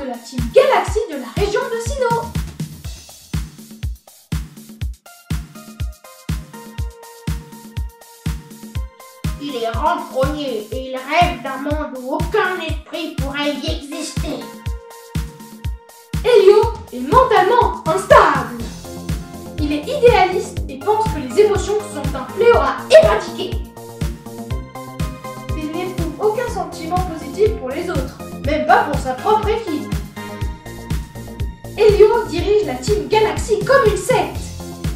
de la Team Galaxy de la région de Sinnoh. Il est renfrogné et il rêve d'un monde où aucun esprit pourrait y exister. Elio est mentalement instable. Il est idéaliste et pense que les émotions sont un fléau à éradiquer. Il n'éprouve aucun sentiment positif pour les autres, même pas pour sa propre équipe. Elio dirige la Team Galaxy comme une secte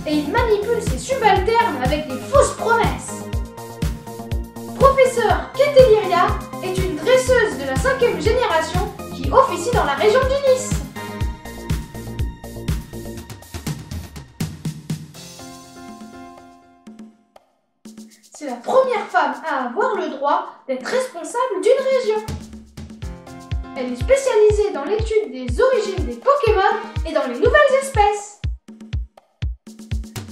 et il manipule ses subalternes avec des fausses promesses. Professeur Keteliria est une dresseuse de la 5e génération qui officie dans la région du Nice. C'est la première femme à avoir le droit d'être responsable d'une région. Elle est spécialisée dans l'étude des origines des Pokémon et dans les nouvelles espèces.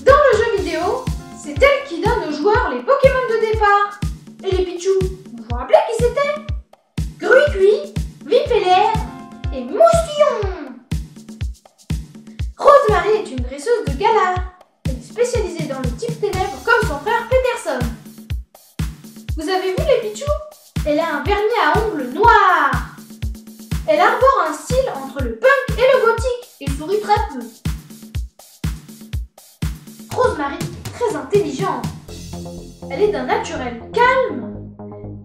Dans le jeu vidéo, c'est elle qui donne aux joueurs les Pokémon de départ. Et les Pichu, vous vous rappelez qui c'était? Gruicui, Vipélère et Moustillon. Rosemary est une dresseuse de Galar. Elle est spécialisée dans le type ténèbres comme son frère Peterson. Vous avez vu les Pichu? Elle a un vernis à ongles noirs. Elle arbore un style entre le punk et le gothique et sourit très peu. Rosemary est très intelligente. Elle est d'un naturel calme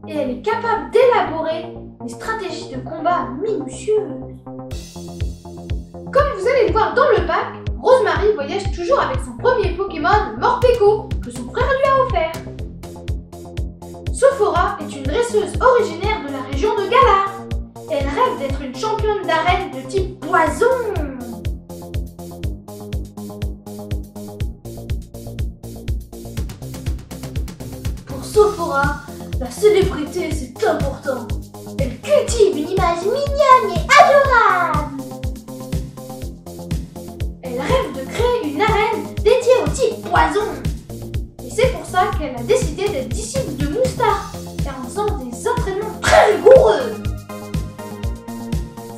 et elle est capable d'élaborer des stratégies de combat minutieuses. Comme vous allez le voir dans le pack, Rosemary voyage toujours avec son premier Pokémon, Morpeko, que son frère lui a offert. Sophora est une dresseuse originaire de la région de Galar. Elle rêve d'être une championne d'arène de type poison. Pour Sophora, la célébrité c'est important. Elle cultive une image mignonne et adorable. Elle rêve de créer une arène dédiée au type poison. Et c'est pour ça qu'elle a décidé d'être disciple de Moustar et en faisant des entraînements très rigoureux.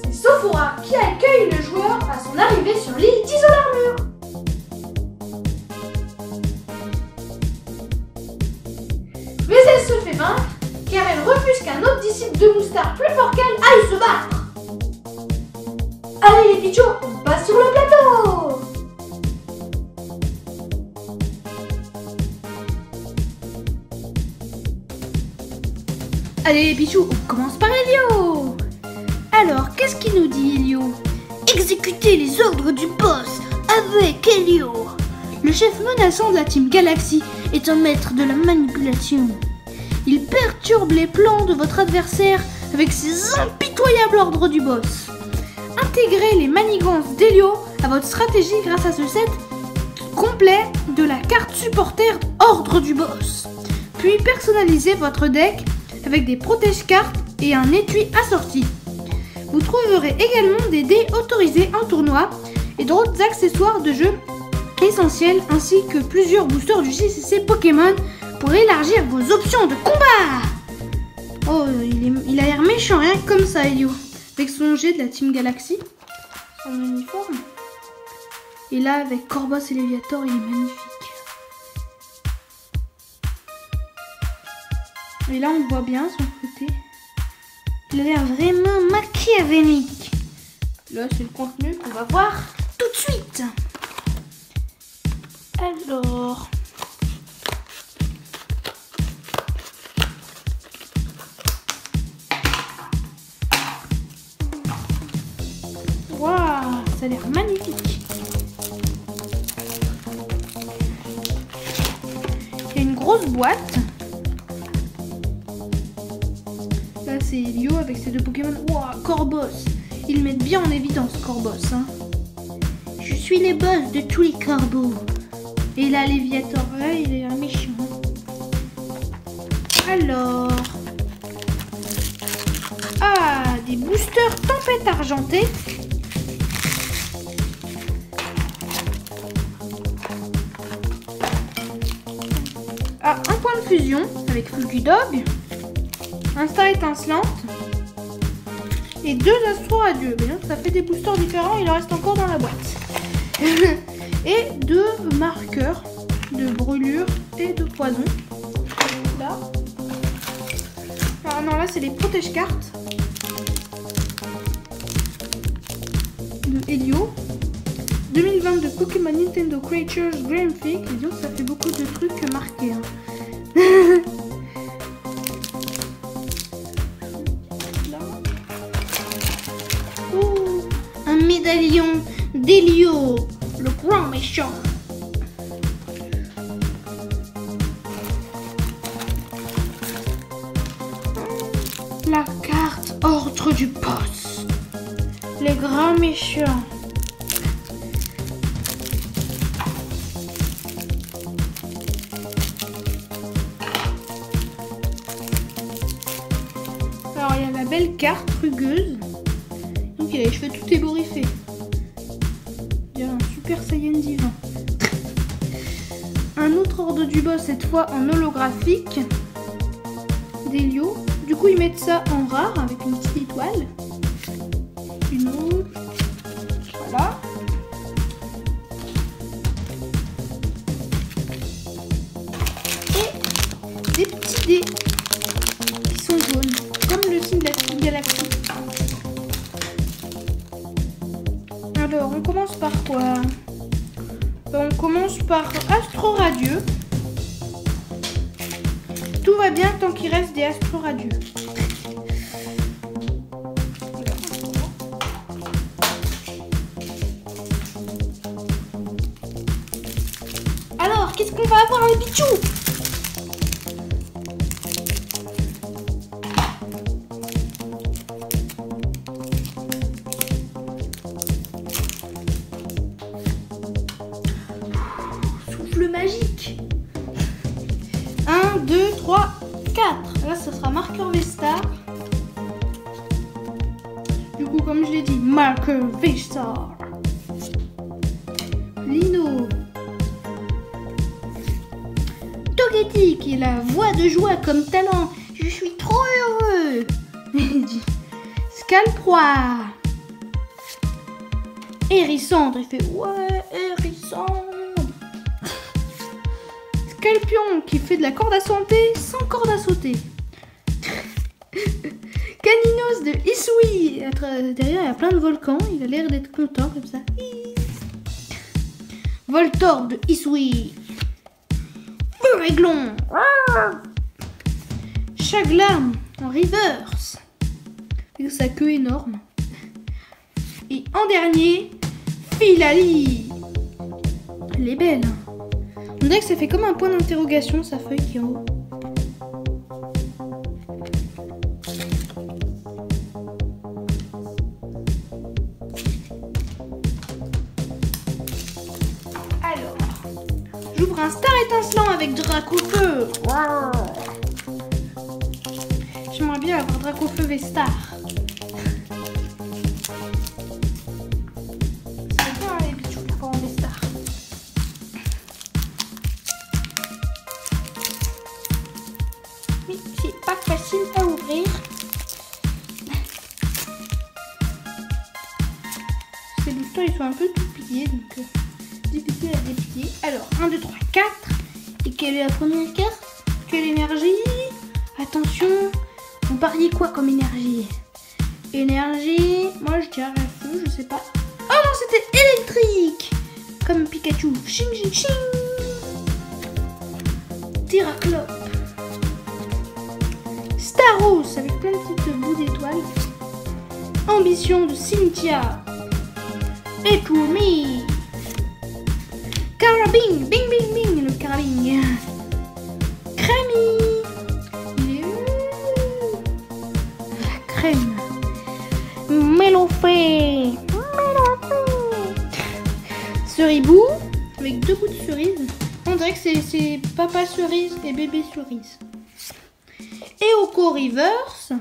C'est Sophora qui accueille le joueur à son arrivée sur l'île d'Isolarmure. Mais elle se fait vaincre car elle refuse qu'un autre disciple de Moustar plus fort qu'elle aille se battre. Allez les Pichos, on passe sur le plateau. Allez Pichou, on commence par Elio. Alors, qu'est-ce qu'il nous dit Elio? Exécuter les ordres du boss avec Elio. Le chef menaçant de la Team Galaxy est un maître de la manipulation. Il perturbe les plans de votre adversaire avec ses impitoyables ordres du boss. Intégrez les manigances d'Elio à votre stratégie grâce à ce set complet de la carte supporter ordre du boss. Puis personnalisez votre deck avec des protège-cartes et un étui assorti. Vous trouverez également des dés autorisés en tournoi et d'autres accessoires de jeu essentiels ainsi que plusieurs boosters du CCC Pokémon pour élargir vos options de combat. Oh, il a l'air méchant, rien que comme ça, Elio. Avec son jet de la Team Galaxy, son uniforme. Et là, avec Corboss et Léviator, il est magnifique. Et là, on voit bien son côté. Il a l'air vraiment machiavélique. Là, c'est le contenu qu'on va voir tout de suite. Alors... Waouh, ça a l'air magnifique. Il y a une grosse boîte. Là, c'est Elio avec ses deux Pokémon. Waouh, Corboss. Ils mettent bien en évidence Corboss. Hein. Je suis les boss de tous les corbeaux. Et là, Léviator, là, il est un méchant. Alors... Ah, des boosters tempête argentée. Ah, un point de fusion avec Fulgudog, Instar étincelante et 2 Astro Radieux. Bien, ça fait des boosters différents, il en reste encore dans la boîte. Et 2 marqueurs de brûlure et de poison. Là. Alors non, là c'est les protège-cartes de Helio. 2022 Pokémon Nintendo Creatures Graphic. Et donc ça fait beaucoup de trucs marqués. Hein. Oh, un médaillon d'Helio, le grand méchant. La carte ordre du boss. Les grands méchants. Alors il y a la belle carte rugueuse. Donc il a les cheveux tout ébouriffés. Il y a un super Saiyan divin. Un autre ordre du boss, cette fois en holographique. D'Helio. Du coup ils mettent ça en rare avec une petite étoile. Une autre. Voilà. Et des petits dés qui sont jaunes, comme le signe de la petite galaxie. Alors on commence par quoi? On commence par Astro Radieux. Tout va bien tant qu'il reste des Astro Radieux. Alors, qu'est-ce qu'on va avoir les bichous? Souffle magique. 1, 2, 3, 4. Là, ça sera marqueur V-Star. Du coup, comme je l'ai dit, marqueur V-Star. Lino. Togetti, qui est la voix de joie comme talent. Je suis trop heureux. Scalproie. Hérissandre, il fait ouais, Hérissandre. Scalpion qui fait de la corde à sauter sans corde à sauter. Caninos de Isui. Derrière il y a plein de volcans. Il a l'air d'être content comme ça. Voltorb de Isui. Feuréglon. Chaglam en reverse. Avec sa queue énorme. Et en dernier, Filali. Elle est belle. On dirait que ça fait comme un point d'interrogation, sa feuille qui est en haut. Alors, j'ouvre un star étincelant avec Dracofeu. J'aimerais bien avoir Dracofeu V-Star. C'est bien les bichous pour en V-Star. C'est pas facile à ouvrir. Ces boosters ils sont un peu tout pliés, donc difficile à déplier. Alors 1, 2, 3, 4. Et quelle est la première carte? Quelle énergie? Attention, vous pariez quoi comme énergie? Énergie, moi je dirais feu, je sais pas. Oh non, c'était électrique. Comme Pikachu. Ching ching ching. Tyraclope. Staros avec plein de petites bouts d'étoiles. Ambition de Cynthia. Et Tourmi. Carabine. Bing bing bing le carabine. Crémy. Il est où? La crème. Mélofée. Ceribou avec 2 bouts de cerise. On dirait que c'est papa cerise et bébé cerise. Et au co-reverse,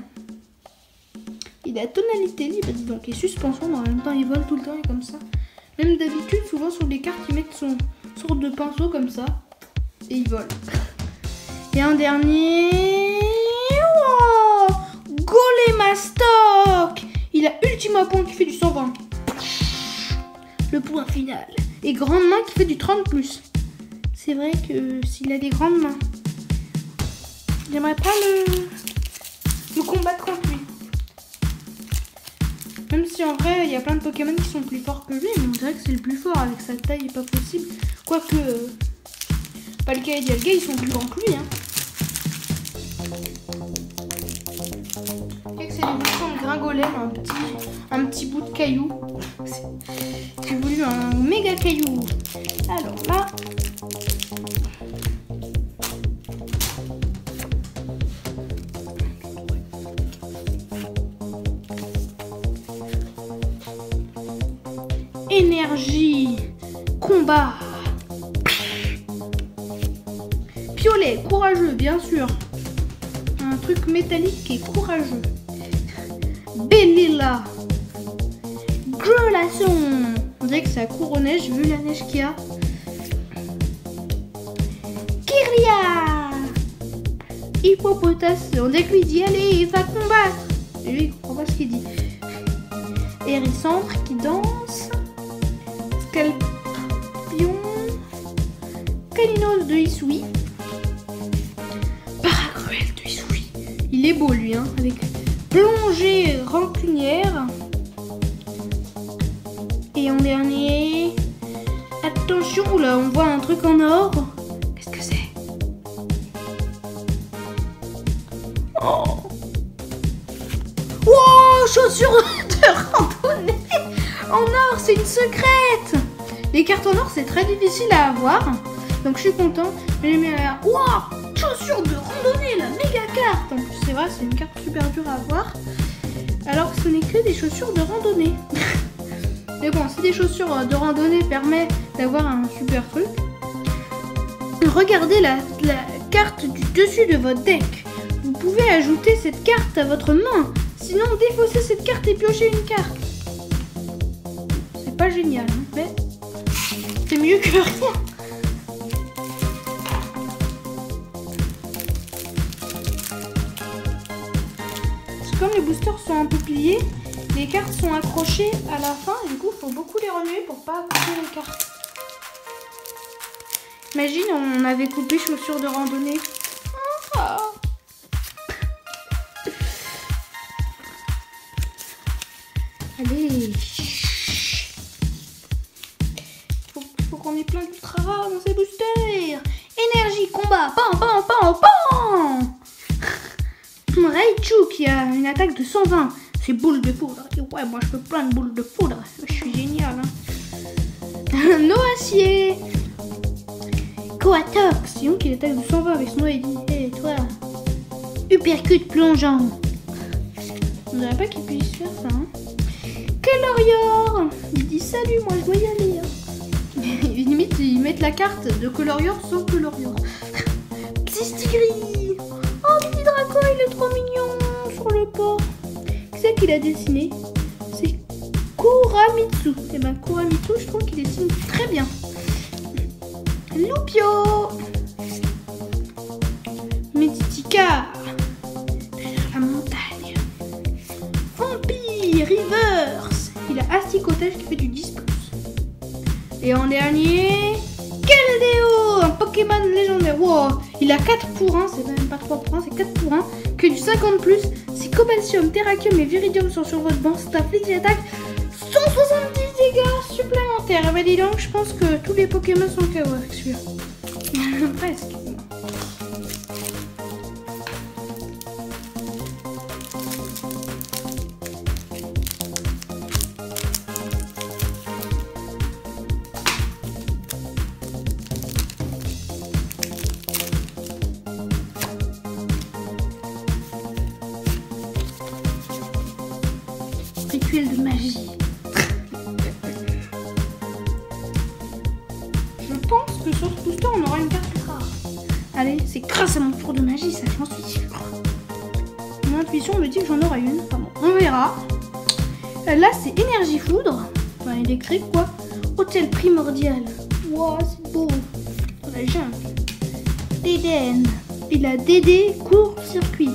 il a tonalité libre, donc et suspension, mais en même temps il vole tout le temps et comme ça. Même d'habitude, souvent sur les cartes, ils mettent son sorte de pinceau comme ça et il vole. Et un dernier, oh, Golémastoc. Il a Ultima Point qui fait du 120. Le point final. Et Grande Main qui fait du 30+. C'est vrai que s'il a des grandes mains, j'aimerais pas le combattre contre lui. Même si en vrai, il y a plein de Pokémon qui sont plus forts que lui, mais on dirait que c'est le plus fort avec sa taille, est pas possible. Quoique, Palkia et Dialga, ils sont plus grands que lui. Hein. Et que c'est l'évolution de Gringolem, un petit bout de caillou. J'ai voulu un méga caillou. Alors là... Énergie, combat. Piolet, courageux, bien sûr. Un truc métallique et courageux. Bellila. Grelasson. On dirait que c'est à Couronnège, vu la neige qu'il y a. Kirlia. Hippopotas. On dirait que lui dit allez, il va combattre. Et lui, il comprend pas ce qu'il dit. Hériscentre qui danse. Scalpion. Caninos de Isui. Paracruel de Isui. Il est beau lui, hein, avec plongée rancunière. Et en dernier... Attention, là, on voit un truc en or. Qu'est-ce que c'est? Oh! Wow, chaussures de randonnée en or, c'est une secrète. Les cartes en or, c'est très difficile à avoir. Donc je suis content. Mais wow, chaussures de randonnée, la méga carte. En plus, c'est vrai, c'est une carte super dure à avoir. Alors que ce n'est que des chaussures de randonnée. Mais bon, si des chaussures de randonnée permettent d'avoir un super truc, regardez la carte du dessus de votre deck. Vous pouvez ajouter cette carte à votre main. Sinon, défaussez cette carte et piochez une carte. C'est pas génial, hein, mais c'est mieux que rien. Comme les boosters sont un peu pliés, les cartes sont accrochées à la fin. Et du coup, il faut beaucoup les remuer pour pas couper les cartes. Imagine, on avait coupé chaussures de randonnée. Ah. Allez. Faut qu'on ait plein d'ultra rares dans ces boosters. Énergie, combat, pam, pam, pam, pam. Raichu qui a une attaque de 120. C'est boule de foudre. Et ouais, moi je fais plein de boules de foudre. Je suis génial. Hein. Noacier. Coatox. Sinon qu'il attaque de 120 avec son doigt. Il dit hé, toi. Uppercut plongeant. On dirait pas qu'il puisse faire ça. Hein. Colorior. Il dit salut, moi je dois y aller. Hein. Limite, ils mettent la carte de Colorior sans Colorior. Xistigris. Oh, Mini Draco, il est trop mignon sur le port. Qui c'est qu'il a dessiné? C'est Kuramitsu. Et ben Kuramitsu, je trouve qu'il dessine très bien. Lupio. Meditica. La montagne. Vampire, Reverse. Il a Asticotage qui fait du 10+. Et en dernier... Keldeo, un Pokémon légendaire. Wow. Il a 4 pour 1, c'est même pas 3 pour 1, c'est 4 pour 1. Que du 50+. Si Cobaltium, Terrakium et Viridium sont sur votre banc, c'est un fleet attaque 170 dégâts supplémentaires. Et bah dis donc, je pense que tous les Pokémon sont KO avec celui-là. Presque. Rituel de magie. Je pense que sur ce booster on aura une carte rare. Allez, c'est grâce à mon tour de magie, ça j'en suis sûre. Mon intuition me dit que j'en aurai une. Enfin bon, on verra. Là c'est énergie foudre. Enfin électrique quoi. Hôtel primordial. Wow, c'est beau. On la jungle. Déden. Il a Dédé court circuit.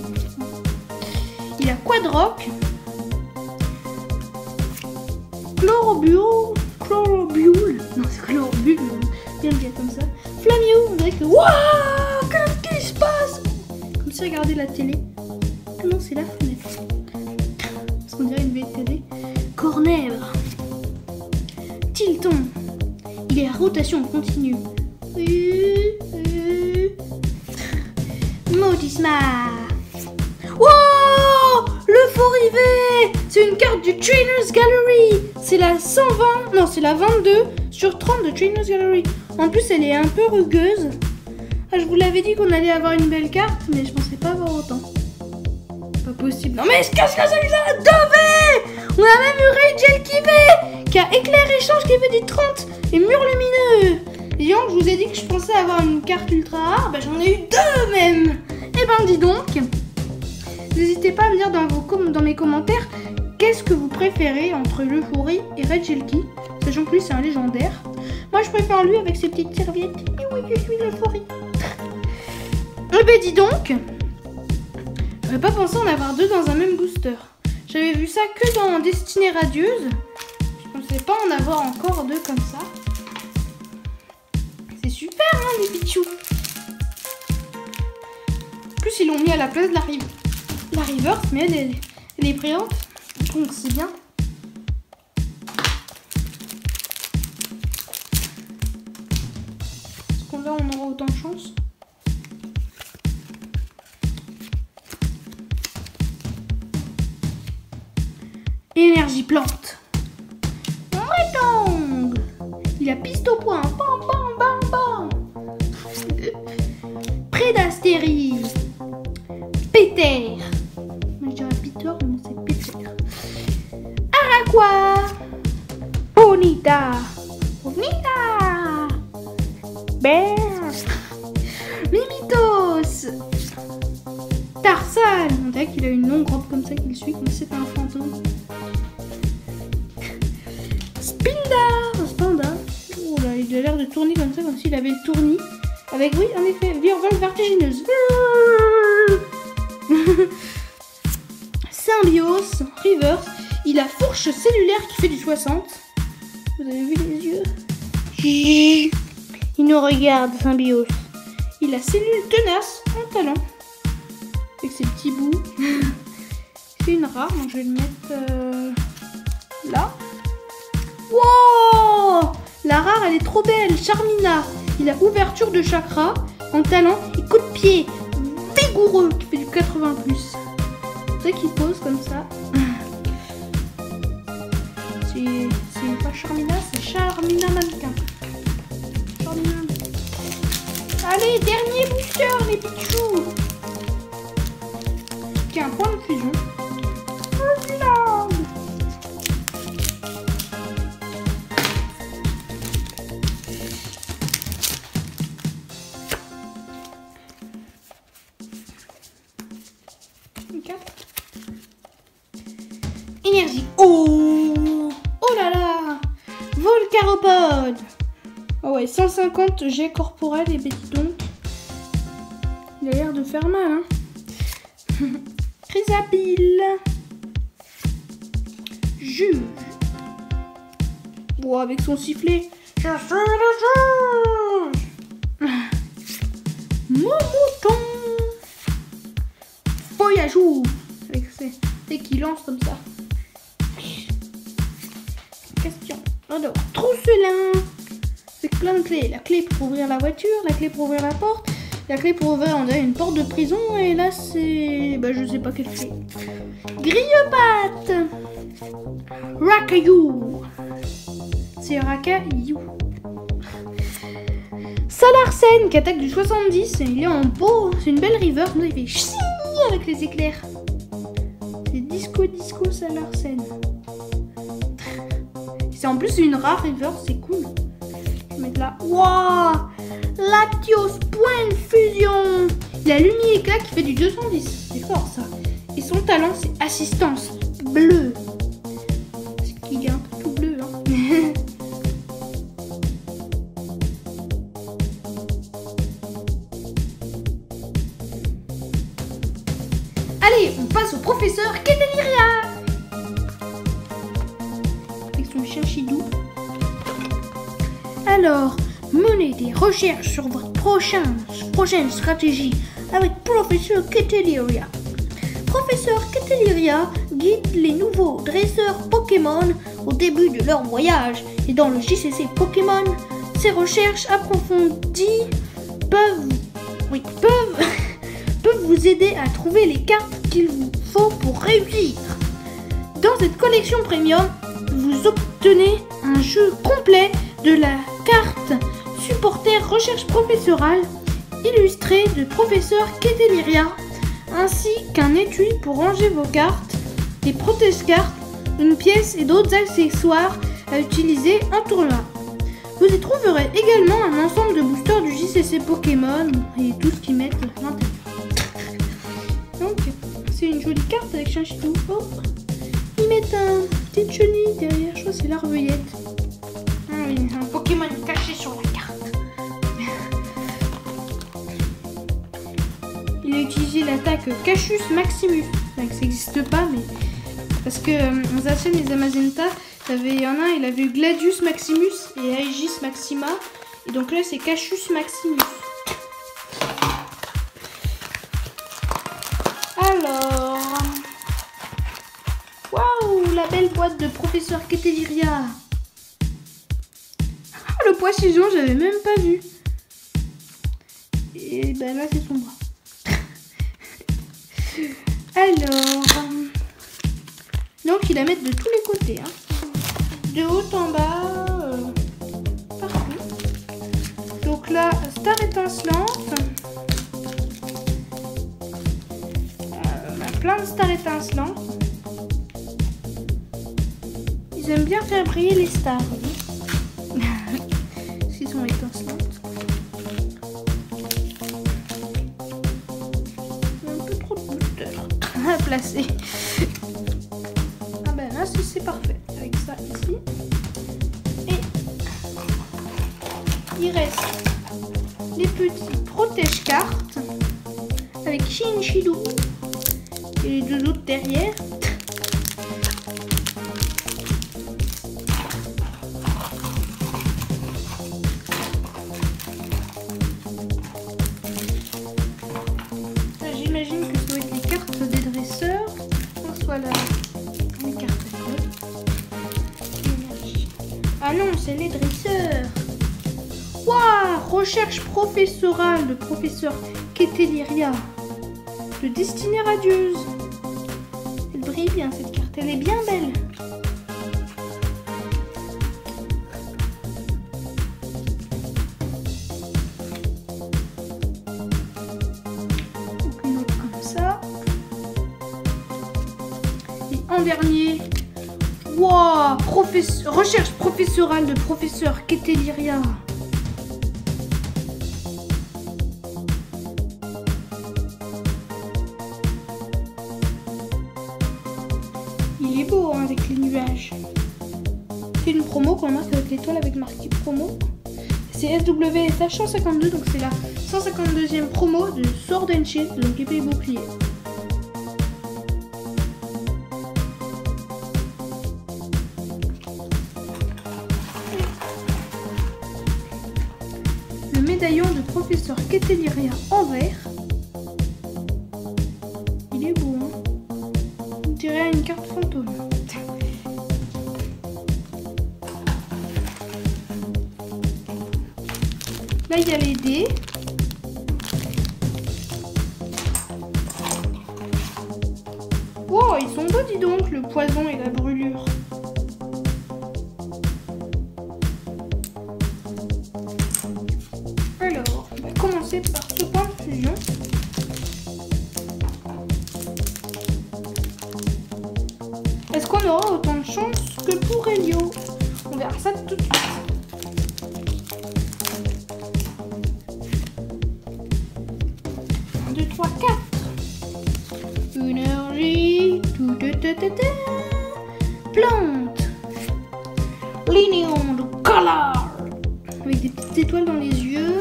Il a Quadrock. Chlorobule. Non, c'est Chlorobule. Bien le dire comme ça. Flamio, on dirait que. Waouh, qu'est-ce qui se passe? Comme si regarder la télé. Ah non, c'est la fenêtre. Parce qu'on dirait une vieille télé. Cornèvre. Tilton. Il est à rotation continue. Motisma. Wow, le faux rivet. C'est une carte du Trainers Gallery. C'est la 120, non c'est la 22/30 de Trainers Gallery. En plus elle est un peu rugueuse. Ah, je vous l'avais dit qu'on allait avoir une belle carte, mais je pensais pas avoir autant. Pas possible. Non mais qu'est-ce que c'est que ça? Dové. On a même eu Rachel qui a éclair échange qui fait du 30 et mur lumineux. Et donc, je vous ai dit que je pensais avoir une carte ultra rare, bah j'en ai eu 2 même. Eh ben dis donc. N'hésitez pas à me dire dans mes commentaires qu'est-ce que vous préférez entre l'Euphorie et Regelki, sachant que lui c'est un légendaire. Moi je préfère lui avec ses petites serviettes. Et oui, je suis l'Euphorie. Eh ben dis donc, j'aurais pas pensé en avoir 2 dans un même booster. J'avais vu ça que dans Destinée Radieuse. Je pensais pas en avoir encore 2 comme ça. C'est super hein les bichous. En plus ils l'ont mis à la place de la reverse, mais elle est brillante. Donc c'est bien. Est-ce qu'on là on aura autant de chance? Énergie plante. Mouetong. Il a piste au point. Bam bam bam bam. Prédastérie. Péter. Moi je dirais Peter, mais c'est Péter. Araqua. Bonita. Bonita. Bear. Mimitos. Tarsal. On dirait qu'il a une longue robe comme ça qu'il suit, comme si c'était un fantôme. Spanda. Oh là, il a l'air de tourner comme ça, comme s'il avait le tournis. Avec, oui, en effet, virvole vertigineuse. Symbiose, reverse. Il a fourche cellulaire qui fait du 60. Vous avez vu les yeux? Il nous regarde, Symbiose. Il a cellule tenace en talent. Avec ses petits bouts. C'est une rare, donc je vais le mettre là. Wow! La rare, elle est trop belle. Charmina. Il a ouverture de chakra en talent et coup de pied vigoureux qui fait du 80+. C'est qu'il pose comme ça. C'est pas Charmina, c'est Charmina mannequin. Charmina. Allez, dernier booster, les pichous. Qui a un point de fusion. Énergie. Oh là là. Volcaropode. Oh ouais, 150 jets corporels et petit donc. Il a l'air de faire mal, hein. Chrysapile. Juge. Bon, avec son sifflet. Je suis le juge. Momoton. Voyagou. Avec c'est qui lance comme ça. Question. Alors, trousselin. C'est plein de clés. La clé pour ouvrir la voiture, la clé pour ouvrir la porte, la clé pour ouvrir, on dirait une porte de prison. Et là, c'est... bah, je sais pas quelle clé. Grillopate. Rakayou. C'est Rakayou. Salarsen qui attaque du 70. Il est en beau. C'est une belle river. Il fait ch'ti avec les éclairs. C'est disco Salarsen. C'est en plus une rare river. C'est cool. Je vais mettre là. Waouh! Latios point de fusion. Il a l'uni-éclat qui fait du 210. C'est fort ça. Et son talent c'est assistance bleue. Parce qu'il est un peu tout bleu. Hein. Allez, on passe au professeur Keteliria. avec son chien Chidou. Alors, menez des recherches sur votre prochaine stratégie avec Professeur Keteliria. Professeur Keteliria guide les nouveaux dresseurs Pokémon au début de leur voyage et dans le JCC Pokémon, ces recherches approfondies peuvent vous aider à trouver les cartes qu'il vous faut pour réussir. Dans cette collection premium, vous obtenez un jeu complet de la carte supporter recherche professorale illustrée de Professeur Keteliria, ainsi qu'un étui pour ranger vos cartes, des protège-cartes, une pièce et d'autres accessoires à utiliser en tournoi. Vous y trouverez également un ensemble de boosters du JCC Pokémon et tout ce qu'ils mettent à l'intérieur. Donc, c'est une jolie carte avec Chinchillou. Oh, ils mettent un petit chenille derrière, je crois que c'est l'Arveuillette. Ah oui, un Pokémon caché sur la carte. Il a utilisé l'attaque Cassius Maximus. Donc, ça n'existe pas, mais parce que dans la chaîne des Amazenta, il y en a un, il avait eu Gladius Maximus et Aegis Maxima. Et donc là, c'est Cassius Maximus. Alors, waouh, la belle boîte de Professeur Keteliria. Ah, le poisson, j'avais même pas vu. Et ben là, c'est son bras. Alors, donc il la met de tous les côtés, hein. De haut en bas, partout. Donc là, star étincelante. On a plein de stars étincelantes. Ils aiment bien faire briller les stars. S'ils sont étincelantes. Un peu trop de boosters à placer. Ah ben là, c'est parfait. Avec ça ici. Et il reste les petits protège-cartes avec Chinchillou et les deux autres derrière. J'imagine que ça doit être les cartes des dresseurs. Soit là, les cartes de l'énergie. Ah non, c'est les dresseurs. Waouh, recherche professorale de Professeur Keteliria. De destinée radieuse. Elle brille bien cette carte, elle est bien belle. Une autre comme ça. Et en dernier, waouh, recherche professorale de Professeur Keteliria. Il est beau hein, avec les nuages. C'est une promo qu'on marque avec l'étoile avec marqué promo. C'est SWSH 152, donc c'est la 152e promo de Sword and Shield, donc épée et bouclier. Le médaillon de Professeur Keteliria en vert. Il est beau, hein. On dirait une carte fantôme. Là, il y a les dés. Wow, ils sont beaux, dis donc, le poison et la brûlure. Alors, on va commencer par ce point de fusion. Est-ce qu'on aura autant de chance que pour Helio? On verra ça tout de suite. 1, 2, 3, 4. Énergie. Plante. Lignon de color. Avec des petites étoiles dans les yeux.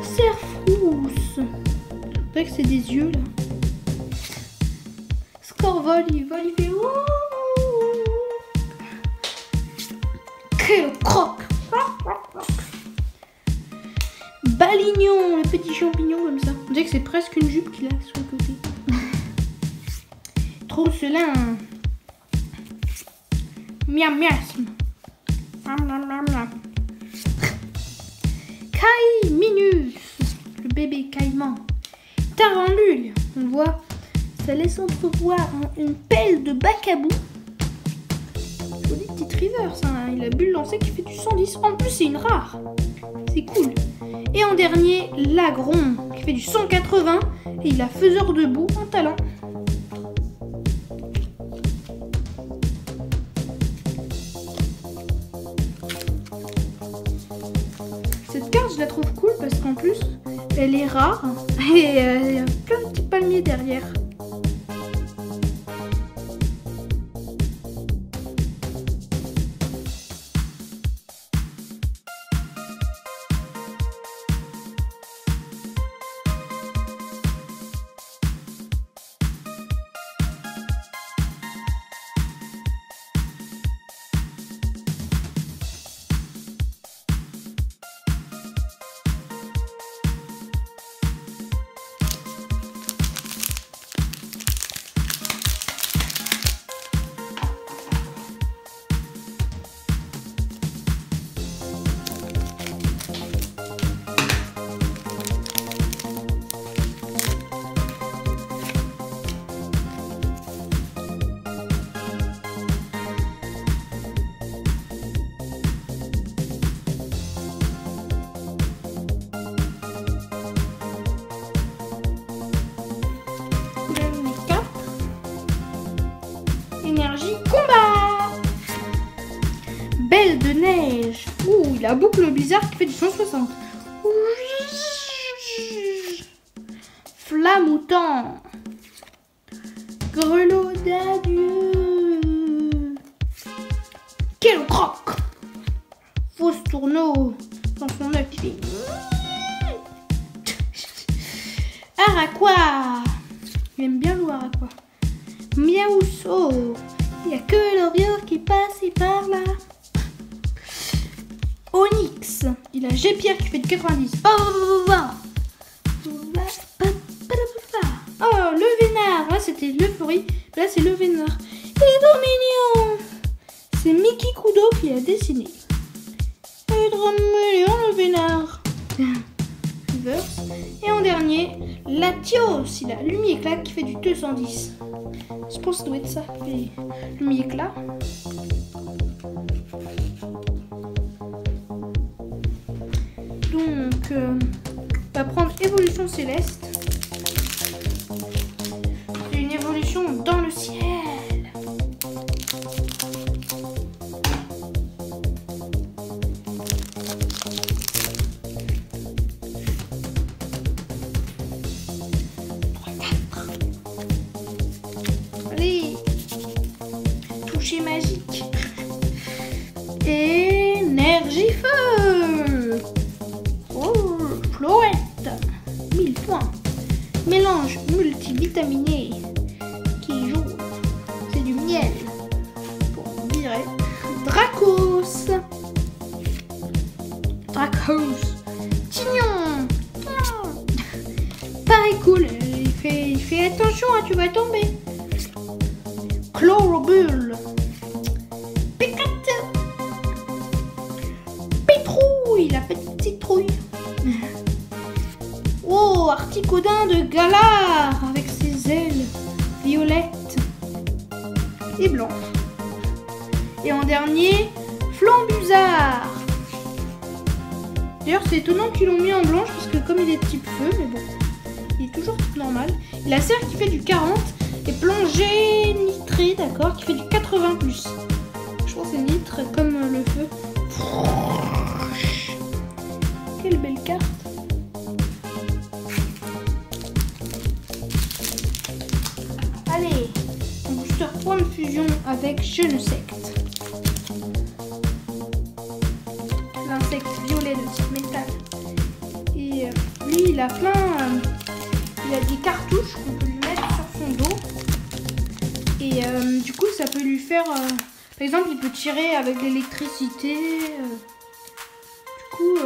Cerfrousse. On dirait que c'est des yeux là. Scorvol, il vole, il fait ouh. Quel croc. Balignon, le petit champignon comme ça. On dirait que c'est presque une jupe qu'il a sur le côté. Trousselin. Miam miasme. Caille Minus, le bébé caïman. Tarendule, on voit, ça laisse entrevoir une pelle de bac à bout. Joli petit river, ça, hein. Il a bulle lancée qui fait du 110. En plus, c'est une rare. C'est cool. Et en dernier, l'agron qui fait du 180 et il a faiseur de boue en talent. Cette carte, je la trouve cool parce qu'en plus, elle est rare et il y a plein de petits palmiers derrière. Énergie combat. Belle de neige. Ouh, il a boucle blizzard qui fait du 160. Flamoutant. Grelot d'adieu. Quel croc. Fausse tourneau dans son œuf. Araqua. Il aime bien l'eau Araqua. Miaousso. Il n'y a que l'Orio qui passe par là. Onyx. Il a G-Pierre qui fait du 90. Oh, le Vénard. Là, c'était l'Euphorie. Là, c'est le Vénard. Il est trop mignon. C'est Mickey Kudo qui l'a dessiné. Il est trop mignon, le Vénard. Reverse. Et en dernier, Latios. Il a Lumiéclat qui fait du 210. Je pense que ça doit être ça. Lumiéclat. Donc, on va prendre évolution céleste. C'est une évolution dans le ciel. Allez, toucher magique. Énergie feu. Oh, Floette. 1000 points. Mélange multivitaminé qui est jaune. C'est du miel. Pour virer. Dracos. Tignon. Pareil cool. Il fait attention, hein, tu vas tomber. Chlorobulle. Pécate. Pétrouille, la petite citrouille. Oh, Articodin de Galar avec ses ailes violettes et blanches. Et en dernier, Flambusard. D'ailleurs, c'est étonnant qu'ils l'ont mis en blanche parce que comme il est de type feu, mais bon, il est toujours type normal. Il a Serre qui fait du 40 et Plongée Nitré, d'accord, qui fait du 80 plus. Je pense que c'est nitre comme le feu. Quelle belle carte. Allez, un booster point de fusion avec Genesect. L'insecte violet de type métal. Et lui, il a plein... il a des cartouches qu'on peut lui mettre sur son dos. Et du coup, ça peut lui faire Par exemple, il peut tirer avec l'électricité. Du coup,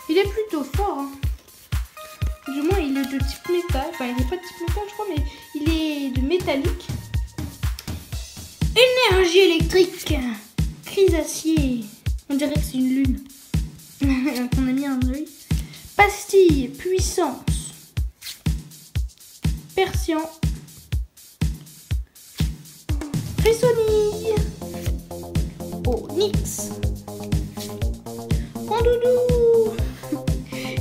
il est plutôt fort. Hein. Du moins, il est de type métal. Enfin, il n'est pas de type métal, je crois, mais il est de métallique. Énergie électrique. Crise acier. On dirait que c'est une lune. On a mis un œil. Pastille. Puissance. Persian. Frissonille. Onyx. Pandoudou.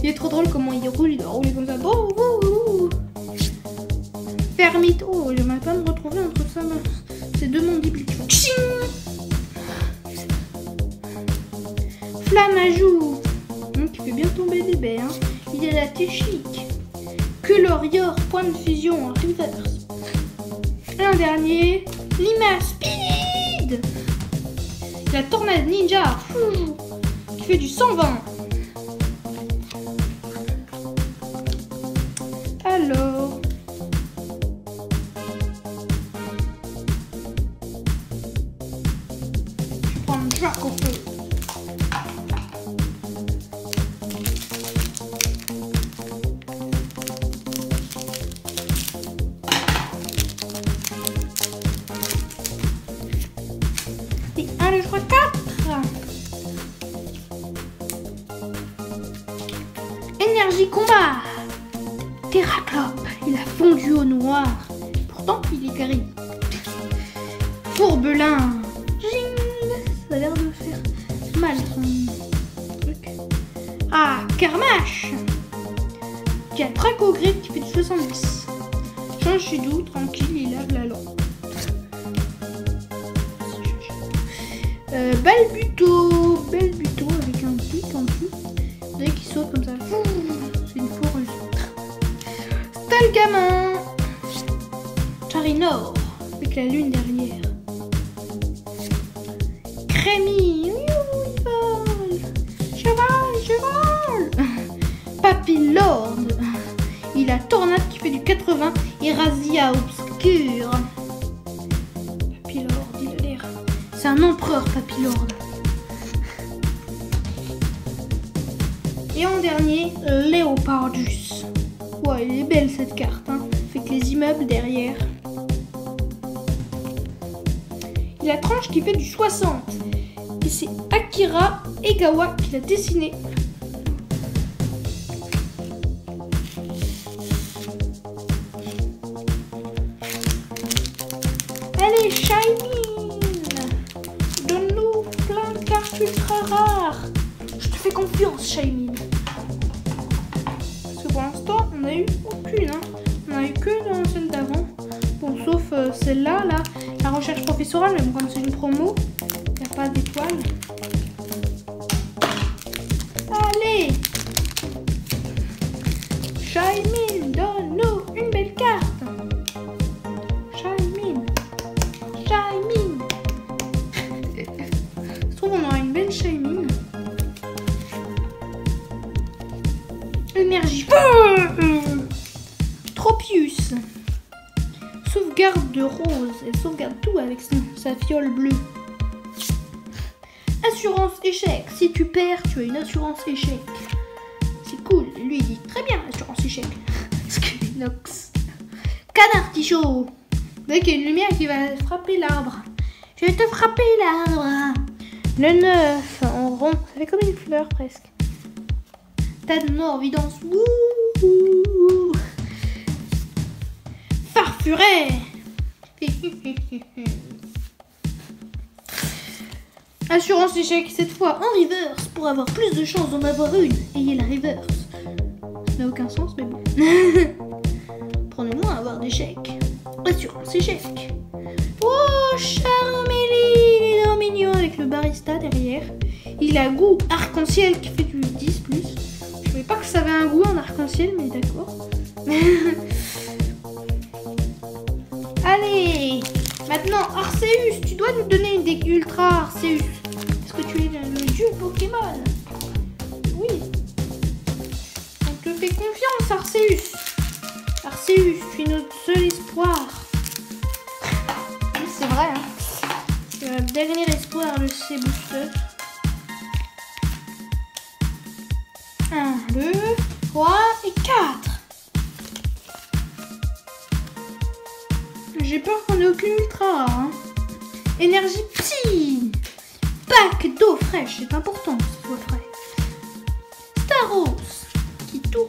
Il est trop drôle comment il roule. Il doit rouler comme ça. Fermite. Oh, j'aimerais pas me retrouver entre ça. Ces deux mandibules qui font tching. Flamme à joue. Qui fait bien tomber des baies. Hein. Il a la technique. Colorior. Point de fusion. Reverse. Un dernier. Lima Speed. La tornade ninja. Qui fait du 120. Alors. Je prends le Draco Feu. Et 1, 2, 3, 4. Énergie combat. Terraclope, il a fondu au noir. Pourtant, il est gris. Fourbelin. Ça a l'air de faire mal son truc. Ah, Carmache. Qui a Traco Grip qui fait du 70. Change chez doux, tranquille, il lave la lampe. Balbuto avec un pic en dessous. Vous voyez qu'il saute comme ça. C'est une fourrure. Stalgamin. Charinor avec la lune derrière. Crémy. Il vole. Cheval. Papillord. Il a Tornade qui fait du 80 et Razia Obscure. Papillord, il a l'air. C'est un empereur Papillord. Et en dernier, Léopardus. Ouais, elle est belle cette carte, hein. Avec les immeubles derrière. Il a tranche qui fait du 60. Et c'est Akira Egawa qui l'a dessiné. Allez, Shiny! Donne-nous plein de cartes ultra rares. Je te fais confiance, Shiny. Parce que pour l'instant, on n'a eu aucune. Hein. On n'a eu que dans celle d'avant. Bon, sauf celle-là, là. La recherche professorale, mais bon, comme c'est une promo, il n'y a pas d'étoile. Allez! Shiny, donne-nous une belle carte. Je trouve qu'on aura une belle Shiny. Énergie. Tropius. Sauvegarde de rose. Elle sauvegarde tout avec sa fiole bleue. Assurance échec. Si tu perds, tu as une assurance échec. C'est cool. Lui, il dit très bien, assurance échec. Squinox. Canard artichaut. Vous voyez qu'il y a une lumière qui va frapper l'arbre. Je vais te frapper l'arbre. Le 9 en rond. Ça fait comme une fleur presque. Tas de mort, vidance. Wouhou. Farfuret. Assurance échec, cette fois en reverse pour avoir plus de chances d'en avoir une. Ayez la reverse. Ça n'a aucun sens, mais bon. Prenez-moi à avoir d'échec. Assurance échec. Oh, Charmélie, il est trop mignon avec le barista derrière. Il a goût arc-en-ciel qui fait du 10+. Je savais pas que ça avait un goût en arc-en-ciel, mais d'accord. Allez, maintenant Arceus, tu dois nous donner une deck ultra Arceus. Est-ce que tu es le dieu Pokémon? Oui. On te fait confiance, Arceus. Arceus, tu es notre seul espoir. Oui, c'est vrai, hein. C'est dans le C-Booster. 1, 2, 3 et 4. J'ai peur qu'on ait aucune ultra rare. Hein. Énergie Psy. Pack d'eau fraîche, c'est important que ce soit frais. Staros qui tourne.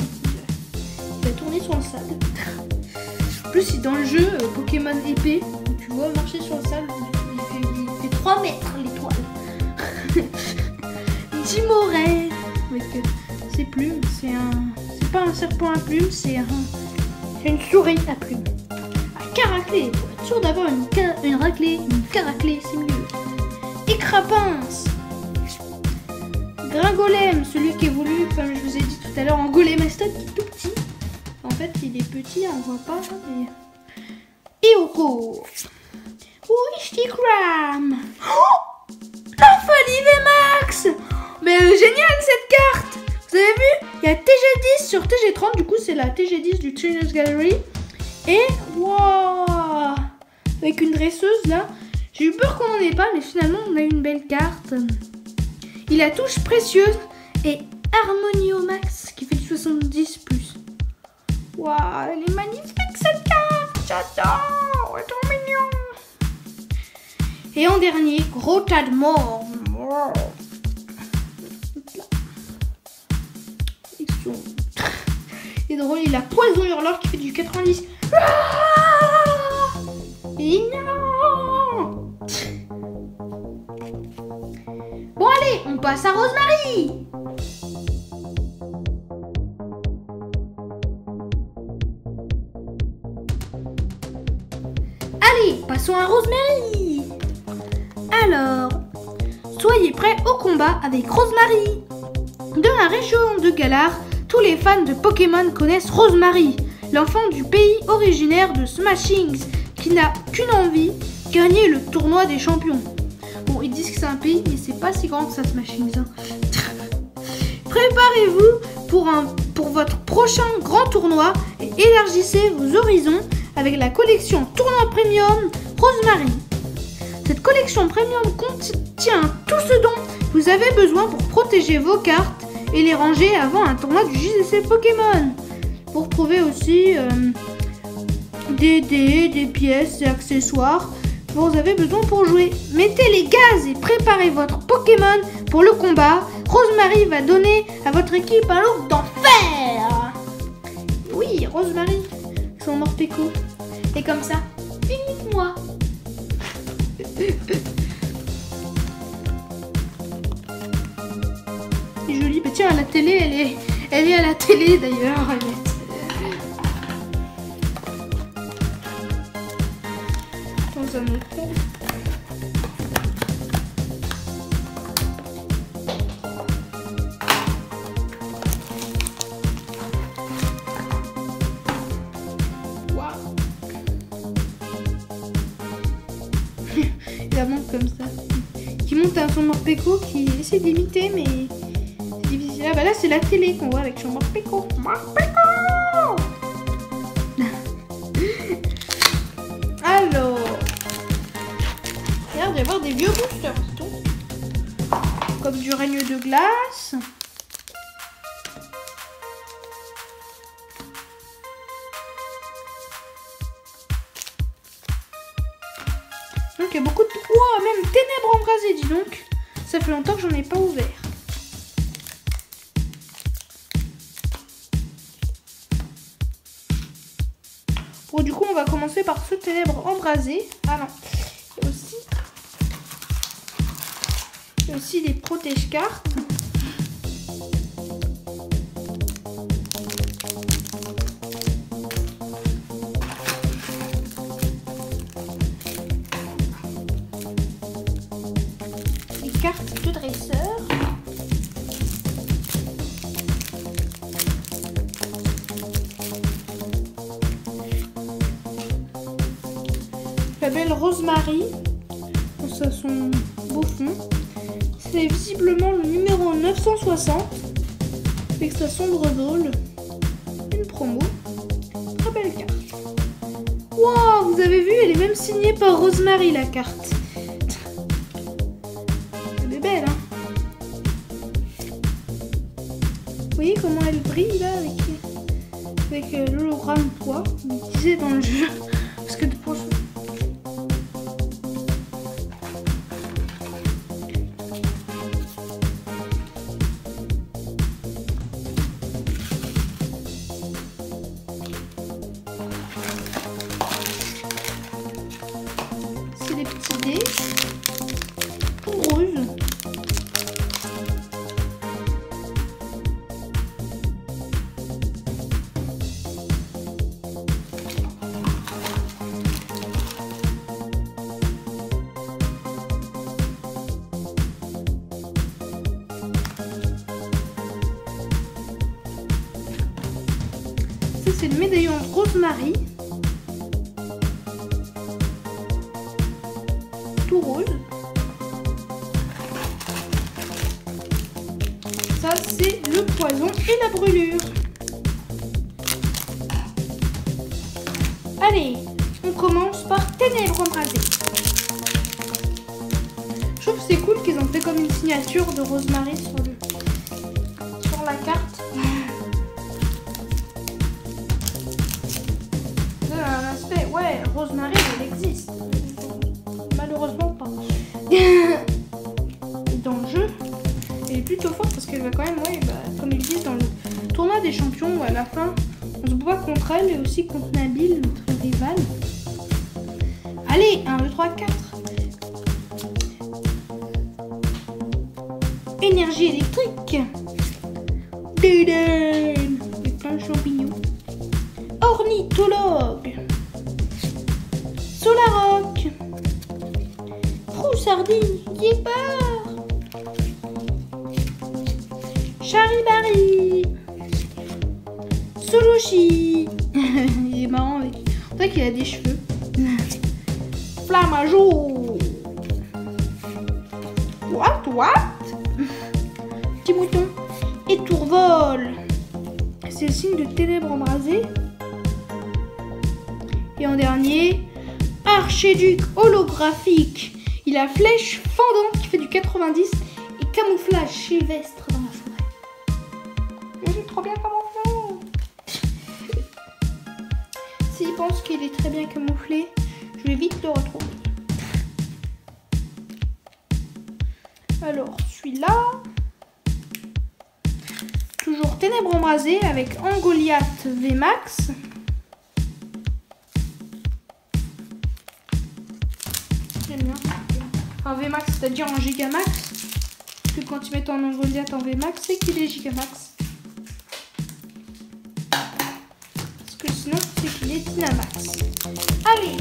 Il va tourner sur le sable. En plus, si dans le jeu Pokémon épée, tu vois marcher sur le sable, il fait 3 mètres l'étoile. Timoret avec ses plumes, c'est pas un serpent à plumes, c'est une souris à plumes. Caraclé, pour être sûr d'avoir une raclée, une caraclée, c'est mieux. Écrapince. Gringolem, celui qui évolue, comme je vous ai dit tout à l'heure, en Golemaston, qui est tout petit. En fait, il est petit, on voit pas, mais... Eoko. Wistikram. Oh, Max. Mais génial cette carte. Vous avez vu? Il y a TG10 sur TG30, du coup c'est la TG10 du Trainers Gallery. Et wow, avec une dresseuse là, j'ai eu peur qu'on n'en ait pas, mais finalement on a une belle carte. Il a touche précieuse et Harmoniomax qui fait du 70+. Waouh, elle est magnifique cette carte, j'adore, elle est trop mignon. Et en dernier, gros tas de morts. C'est drôle, il a Poison Hurleur qui fait du 90. Et non. Bon allez, on passe à Rosemary. Allez, passons à Rosemary. Alors, soyez prêts au combat avec Rosemary. Dans la région de Galar, tous les fans de Pokémon connaissent Rosemary, l'enfant du pays originaire de Smashings, qui n'a qu'une envie, gagner le tournoi des champions. Bon, ils disent que c'est un pays, mais c'est pas si grand que ça, Smashings. Hein. Préparez-vous pour votre prochain grand tournoi et élargissez vos horizons avec la collection Tournoi Premium Rosemary. Cette collection Premium contient tout ce dont vous avez besoin pour protéger vos cartes et les ranger avant un tournoi du JCC Pokémon. Pour trouver aussi des dés, des pièces et accessoires que vous avez besoin pour jouer. Mettez les gaz et préparez votre Pokémon pour le combat. Rosemary va donner à votre équipe un look d'enfer. Oui, Rosemary, son Morpeko. Et comme ça, imite-moi. C'est joli. Bah tiens, à la télé, elle est à la télé d'ailleurs. Dans un hôtel. Waouh. Il la monte comme ça. Qui monte à son Morpeko qui essaie d'imiter, mais c'est difficile. Ah bah là, c'est la télé qu'on voit avec son Morpeko. Morpeko. Alors, il y a d'avoir des vieux boosters, comme du règne de glace. Donc il y a beaucoup de... Wow, même ténèbres embrasées, dis donc. Ça fait longtemps que j'en ai pas ouvert. Bon, du coup, on va commencer par ce ténèbres embrasées. Ah non. Il y a aussi les protège-cartes. Carte de dresseur. La belle Rosemary. Ça, son beau fond. C'est visiblement le numéro 960. Avec sa sombre dôle. Une promo. Très belle carte. Wow, vous avez vu, elle est même signée par Rosemary, la carte. voyez comment elle brille là avec l'hologramme poids, comme je disais dans le jeu. Parce que pour... c'est des petits dés tout roses. Ça c'est le médaillon de Rosemary. Tout rose. Ça c'est le poison et la brûlure. Allez, on commence par Ténèbres embrasées. Je trouve que c'est cool qu'ils ont fait comme une signature de Rosemary sur la carte. Ça a un aspect, ouais, Rosemary elle existe. Malheureusement pas. Et dans le jeu, elle est plutôt forte parce qu'elle va quand même, ouais, comme ils disent dans le tournoi des champions, à la fin, on se bat contre elle et aussi contre Nabil, notre rival. Allez, 1, 2, 3, 4. Énergie électrique. Dédène. Avec plein de champignons. Ornithologue. Solaroc. Froussardine. Guépard. Charibari. Solushi. Il est marrant avec... On dirait qu'il a des cheveux. Flamajo. What? Petit mouton. Et Tourvol. C'est le signe de Ténèbres embrasées. Et en dernier, Archéduc holographique. Il a flèche fendante qui fait du 90 et camouflage sylvestre dans la forêt. Il est trop bien camouflé. S'il pense qu'il est très bien camouflé, je vais vite le retrouver. Alors, celui-là. Toujours Ténèbres embrasées avec Angoliath VMAX. J'aime bien. En VMAX, c'est-à-dire en Gigamax. Parce que quand tu mets ton Angoliath en VMAX, c'est qu'il est Gigamax. Parce que sinon, c'est qu'il est Dynamax. Allez!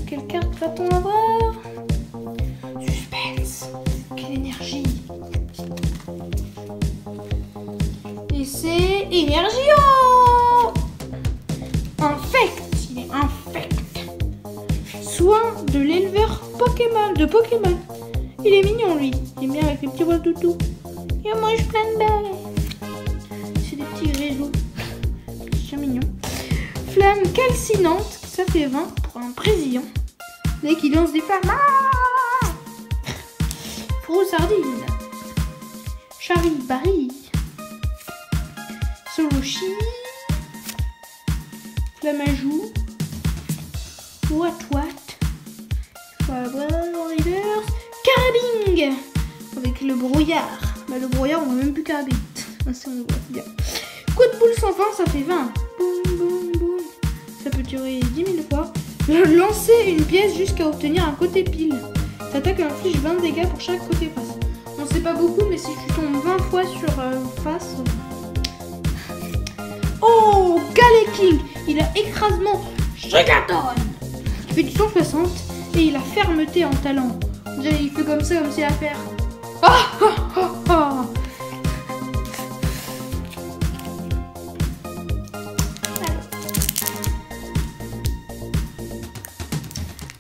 Quelle carte va-t-on avoir? Suspense! Quelle énergie! Et c'est Énergio! Infect! Il est infect! Soin de l'éleveur Pokémon, de Pokémon. Il est mignon lui. Il est bien avec les petits poils toutou. Il mange plein de baies. C'est des petits réseaux. C'est mignon. Flamme calcinante, ça fait 20 pour un brésillant. Dès qu'il lance des flammes. Ah, Froussardine. Charibari. Solushi. Flamajou. What. Reverse. Carabing. Avec le brouillard. Bah, le brouillard, on voit même plus carabine. Ah, ça, on voit bien. Coup de boule sans fin, ça fait 20. Boum, boum, boum. Ça peut durer 10 000 fois. Lancer une pièce jusqu'à obtenir un côté pile. Cette attaque inflige 20 dégâts pour chaque côté face. On sait pas beaucoup, mais si tu tombes 20 fois sur face... Oh, Galeking. Il a écrasement Gigaton qui fait du 160 et il a fermeté en talent. Il fait comme ça, comme c'est à faire.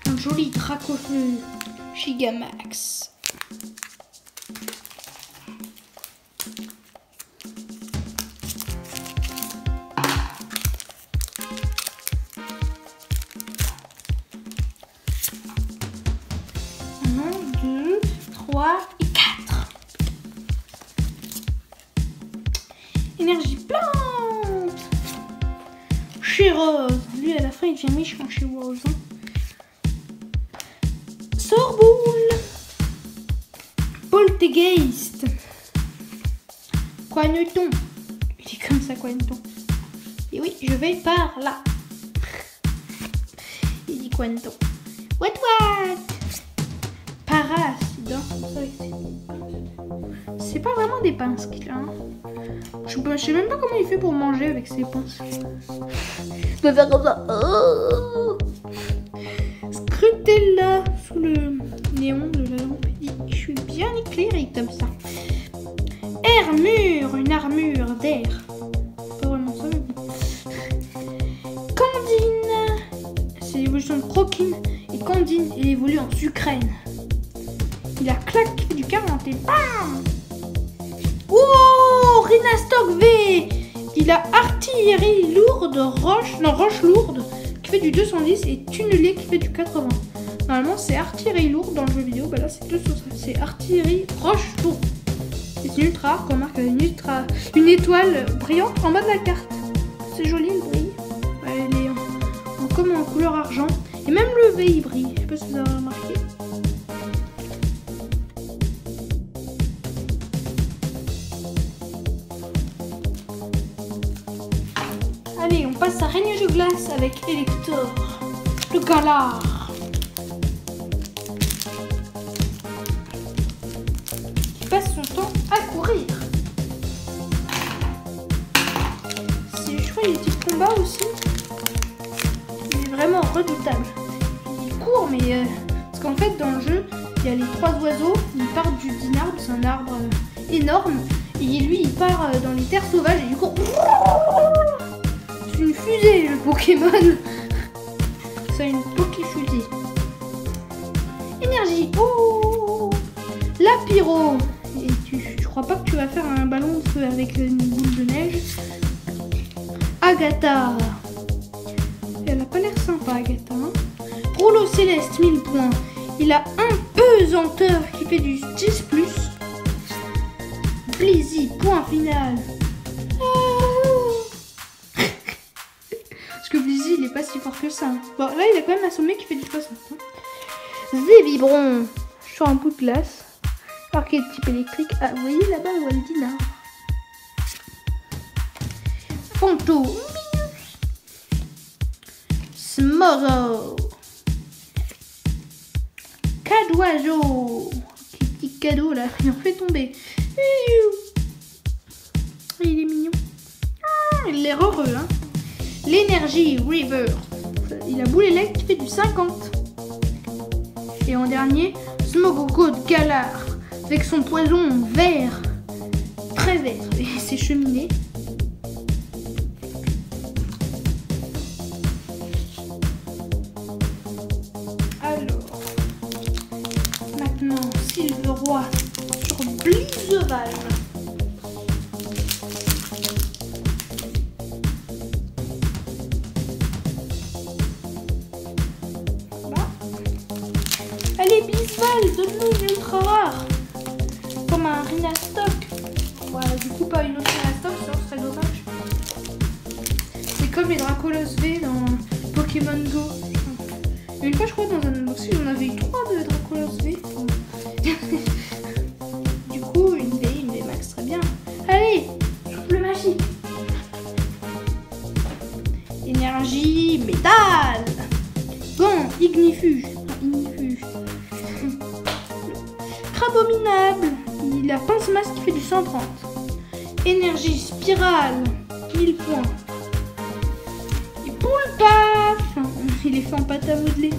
Un joli Dracofeu Gigamax. Et 4. énergie plante. Chez Rose. Lui, à la fin, il devient méchant chez Rose. Hein. Sorboule. Poltergeist. Coigneton. Il est comme ça, Coigneton. Et oui, je vais par là. Il dit Coigneton. What? Paras. Il dort comme ça avec ses... C'est pas vraiment des pinces qu'il a. Hein. Je sais même pas comment il fait pour manger avec ses pinces. Je peux faire comme ça. Oh. Scrutella sous le néon de la lampe. Je suis bien éclairée comme ça. Armure, une armure d'air. Pas vraiment ça, mais bon. Candine. C'est l'évolution de Croquine. Et Candine, il évolue en Sucrène. Il a claque qui fait du 40 et bam. Oh, Rhinastock V. Il a artillerie lourde, roche lourde qui fait du 210 et tunnelier qui fait du 80. Normalement c'est artillerie lourde dans le jeu vidéo, bah là c'est artillerie roche lourde. Et c'est ultra rare qu'on marque une étoile brillante en bas de la carte. C'est joli le brille. Elle est comme en couleur argent. Et même le V il brille, je sais pas si vous avez remarqué. Allez, on passe à Règne de glace avec Elector, le Galar, qui passe son temps à courir. Je crois qu'il y a des petits combats aussi. Il est vraiment redoutable. Il court, mais parce qu'en fait dans le jeu, il y a les 3 oiseaux. Ils partent d'un arbre, c'est un arbre énorme, et lui il part dans les terres sauvages et il court. Une fusée le Pokémon. C'est une Pokéfusée. Énergie. Oh, la pyro. Et je crois pas que tu vas faire un ballon de feu avec une boule de neige. Agatha. Elle a pas l'air sympa, Agatha. Hein. Rouleau céleste 1000 points. Il a un pesanteur qui fait du 10+. Blizzy, point final. Blizzy, il est pas si fort que ça. Bon, là, il a quand même assommé qui fait du 60. Zébibron sur un bout de glace. Archétype électrique. Ah, vous voyez là-bas, Waldina. Fanto. Smoro. Cadoiseau. Petit cadeau là, il en fait tomber. Il est mignon. Ah, il est heureux, hein. L'énergie River. Il a boule élect qui fait du 50. Et en dernier, Smogoko de Galar. Avec son poison vert. Très vert. Et ses cheminées. Alors. Maintenant, Silveroy sur Blizzval. Allez, Blizzval, donne-nous une ultra rare. Comme un Rhinastock. Voilà, du coup, pas une autre Rhinastock, ça serait dommage. C'est comme les Dracolos V dans Pokémon Go. Une fois, je crois, dans un unboxing, on avait eu 3 de Dracolos V. Du coup, une V max, très bien. Allez, souffle magique. Énergie, métal. Gant, ignifuge. Abominable. Il a pince-masse qui fait du 130. Énergie spirale 1000 points. Et Poulpaf. Il est fait en pâte à modeler.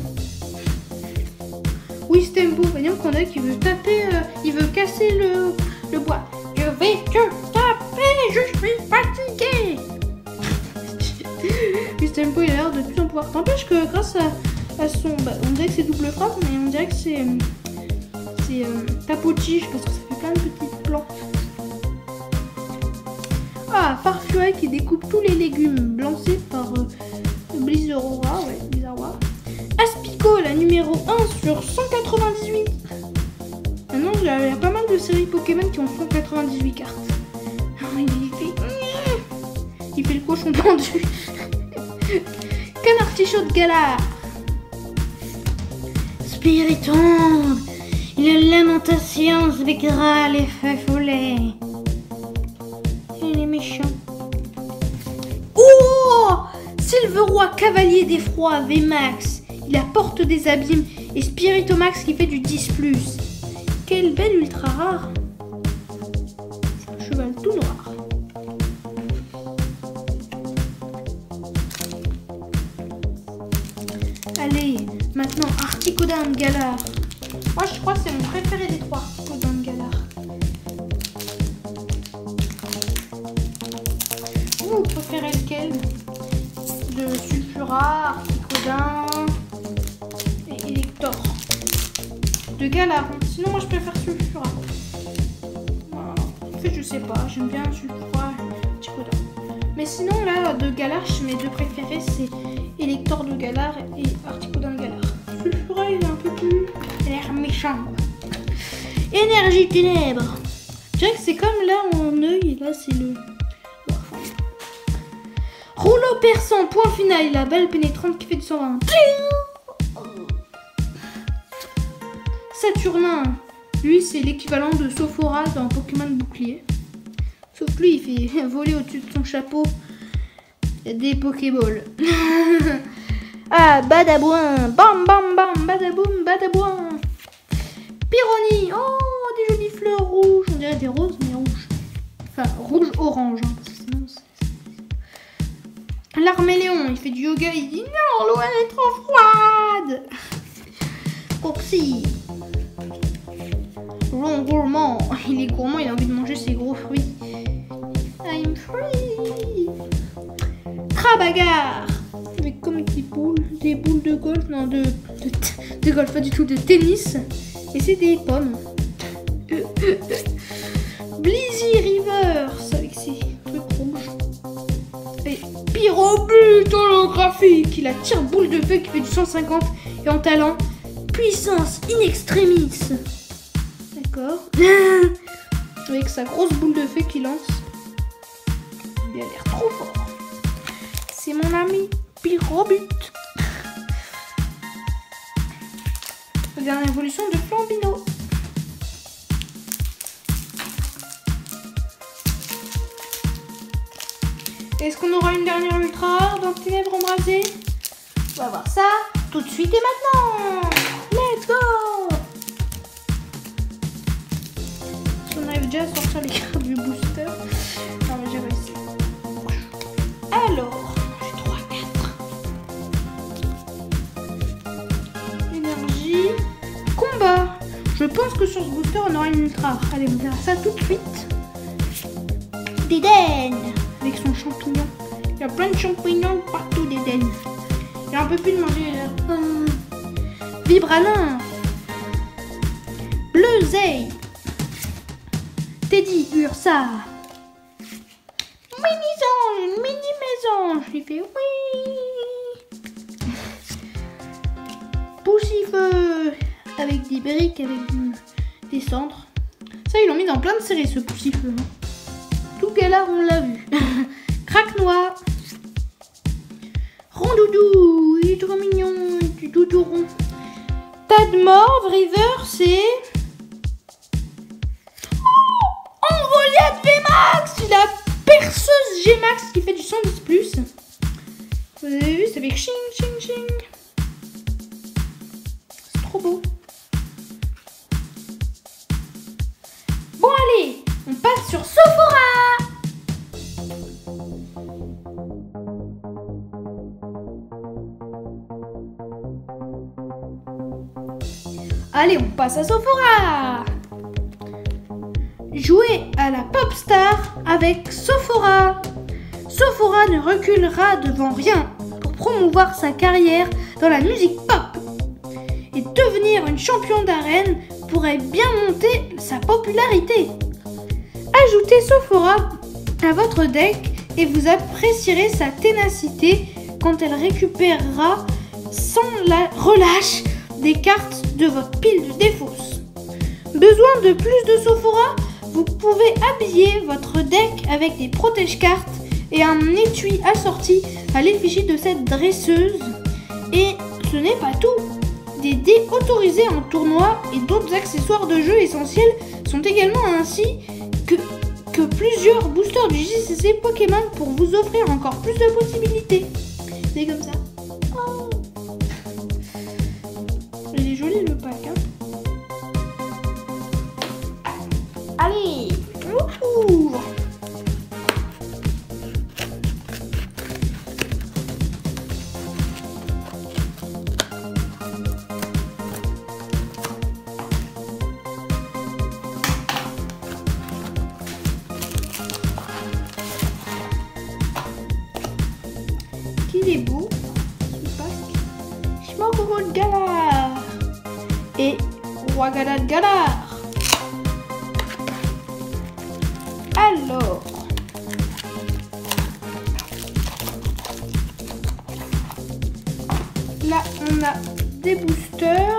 Wistempo, voyons qu'on a qui veut taper, il veut casser le bois. Je vais te taper, je suis fatigué. Wistempo, il a l'air de plus en pouvoir. N'empêche que grâce à son, on dirait que c'est double frappe, mais on dirait que c'est tapotige parce que ça fait plein de petites plantes. Ah, Farfuret qui découpe tous les légumes lancés par Blizzoroa, ouais, Blizzoroa. Aspico, la numéro 1 sur 198. Maintenant, il y a pas mal de séries Pokémon qui ont 198 cartes. Il fait... Il fait le cochon pendu. Canartichaud de Galar. Spiritombe. Il lamentation avec Graal et feu follet. Il est méchant. Oh, Silveroi, cavalier d'effroi, VMAX. Il apporte des abîmes. Et Spiritomax qui fait du 10+. Quelle belle ultra rare. Un cheval tout noir. Allez, maintenant Articodin Galar. Moi je crois que c'est mon préféré des trois, Articodin Galar. Vous préférez lequel? De Sulfura, Articodin et Elector. De Galar. Sinon moi je préfère Sulfura. En fait je sais pas, j'aime bien Sulfura et Articodin. Mais sinon là de Galar, mes deux préférés c'est Elector de Galar et Articodin de Galar. Sulfura il est un peu plus l'air méchant. Énergie ténèbres. Je dirais que c'est comme là en œil et là c'est le rouleau perçant, point final, la balle pénétrante qui fait du 120. Saturnin, lui c'est l'équivalent de Sophora dans Pokémon Bouclier. Sauf que lui il fait voler au-dessus de son chapeau des Pokéballs. Ah, badabouin, bam bam bam, badaboum, badabouin. Pyrrhony, oh, des jolies fleurs rouges, on dirait des roses mais rouges. Enfin, rouge-orange, hein, parce que sinon c'est... L'Arméléon, il fait du yoga, il dit non, l'eau elle est trop froide. Coursi. Gourmand, il est gourmand, il a envie de manger ses gros fruits. I'm free. Crabagar, avec comme des boules de golf, non de golf, pas du tout, de tennis. Et c'est des pommes. Blizzy Rivers, avec ses trucs rouges. Et Pyrobut holographique, il a tire boule de feu qui fait du 150 et en talent, puissance in extremis. D'accord. Avec sa grosse boule de feu qu'il lance. Il a l'air trop fort. C'est mon ami Pyrobut. La dernière évolution de Flambino. Est-ce qu'on aura une dernière ultra rare dans Ténèbres embrasées? On va voir ça tout de suite et maintenant. Let's go. Est-ce qu'on arrive déjà à sortir les cartes du booster? Non mais j'ai réussi. Alors, j'ai 3, 4. Énergie. Combat. Je pense que sur ce booster on aura une ultra. Allez, on verra ça tout de suite. Dédenne. Avec son champignon. Il y a plein de champignons partout, Dédenne. Il a un peu plus de manger là. Vibranin. Bleuzeille. Teddy Ursa. Mini-mésange. Il fait oui. Poussifeu. Avec des briques, avec des cendres. Ça, ils l'ont mis dans plein de séries, ce poussifeu. Tout Galar, on l'a vu. Craque-noix. Rondoudou. Il est trop mignon. Du doudou rond. Tadmorve, River, c'est... Oh, Envoliade VMAX. Il a perceuse G-Max qui fait du 110+. Vous avez vu, ça fait ching, ching, ching. C'est trop beau. Bon, allez, on passe sur Sophora. Allez, on passe à Sophora. Jouer à la pop star avec Sophora. Sophora ne reculera devant rien pour promouvoir sa carrière dans la musique pop. Et devenir une championne d'arène pourrait bien monter sa popularité. Ajoutez Sophora à votre deck et vous apprécierez sa ténacité quand elle récupérera sans la relâche des cartes de votre pile de défausse. Besoin de plus de Sophora? Vous pouvez habiller votre deck avec des protège-cartes et un étui assorti à l'effigie de cette dresseuse. Et ce n'est pas tout. Des dés autorisés en tournoi et d'autres accessoires de jeu essentiels sont également ainsi que plusieurs boosters du JCC Pokémon pour vous offrir encore plus de possibilités. C'est comme ça. Oh. Il est joli le pack, hein. Allez, on ouvre. Qu'il est beau, ce pack. Schmorgoro de Galar et Roi Gala de Galar. Alors, là on a des boosters.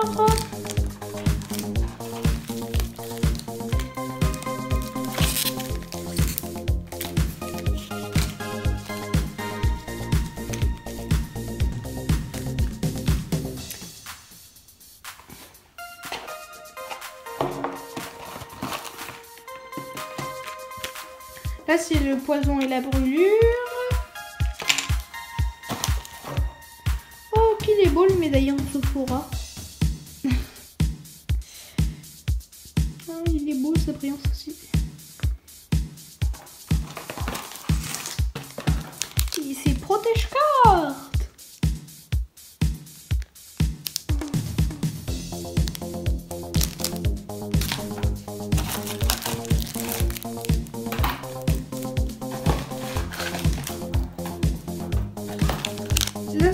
Là, c'est le poison et la brûlure. Oh, qu'il est beau le médaillon de Sophora. Oh, il est beau, sa brillance aussi. Et c'est protège-carte.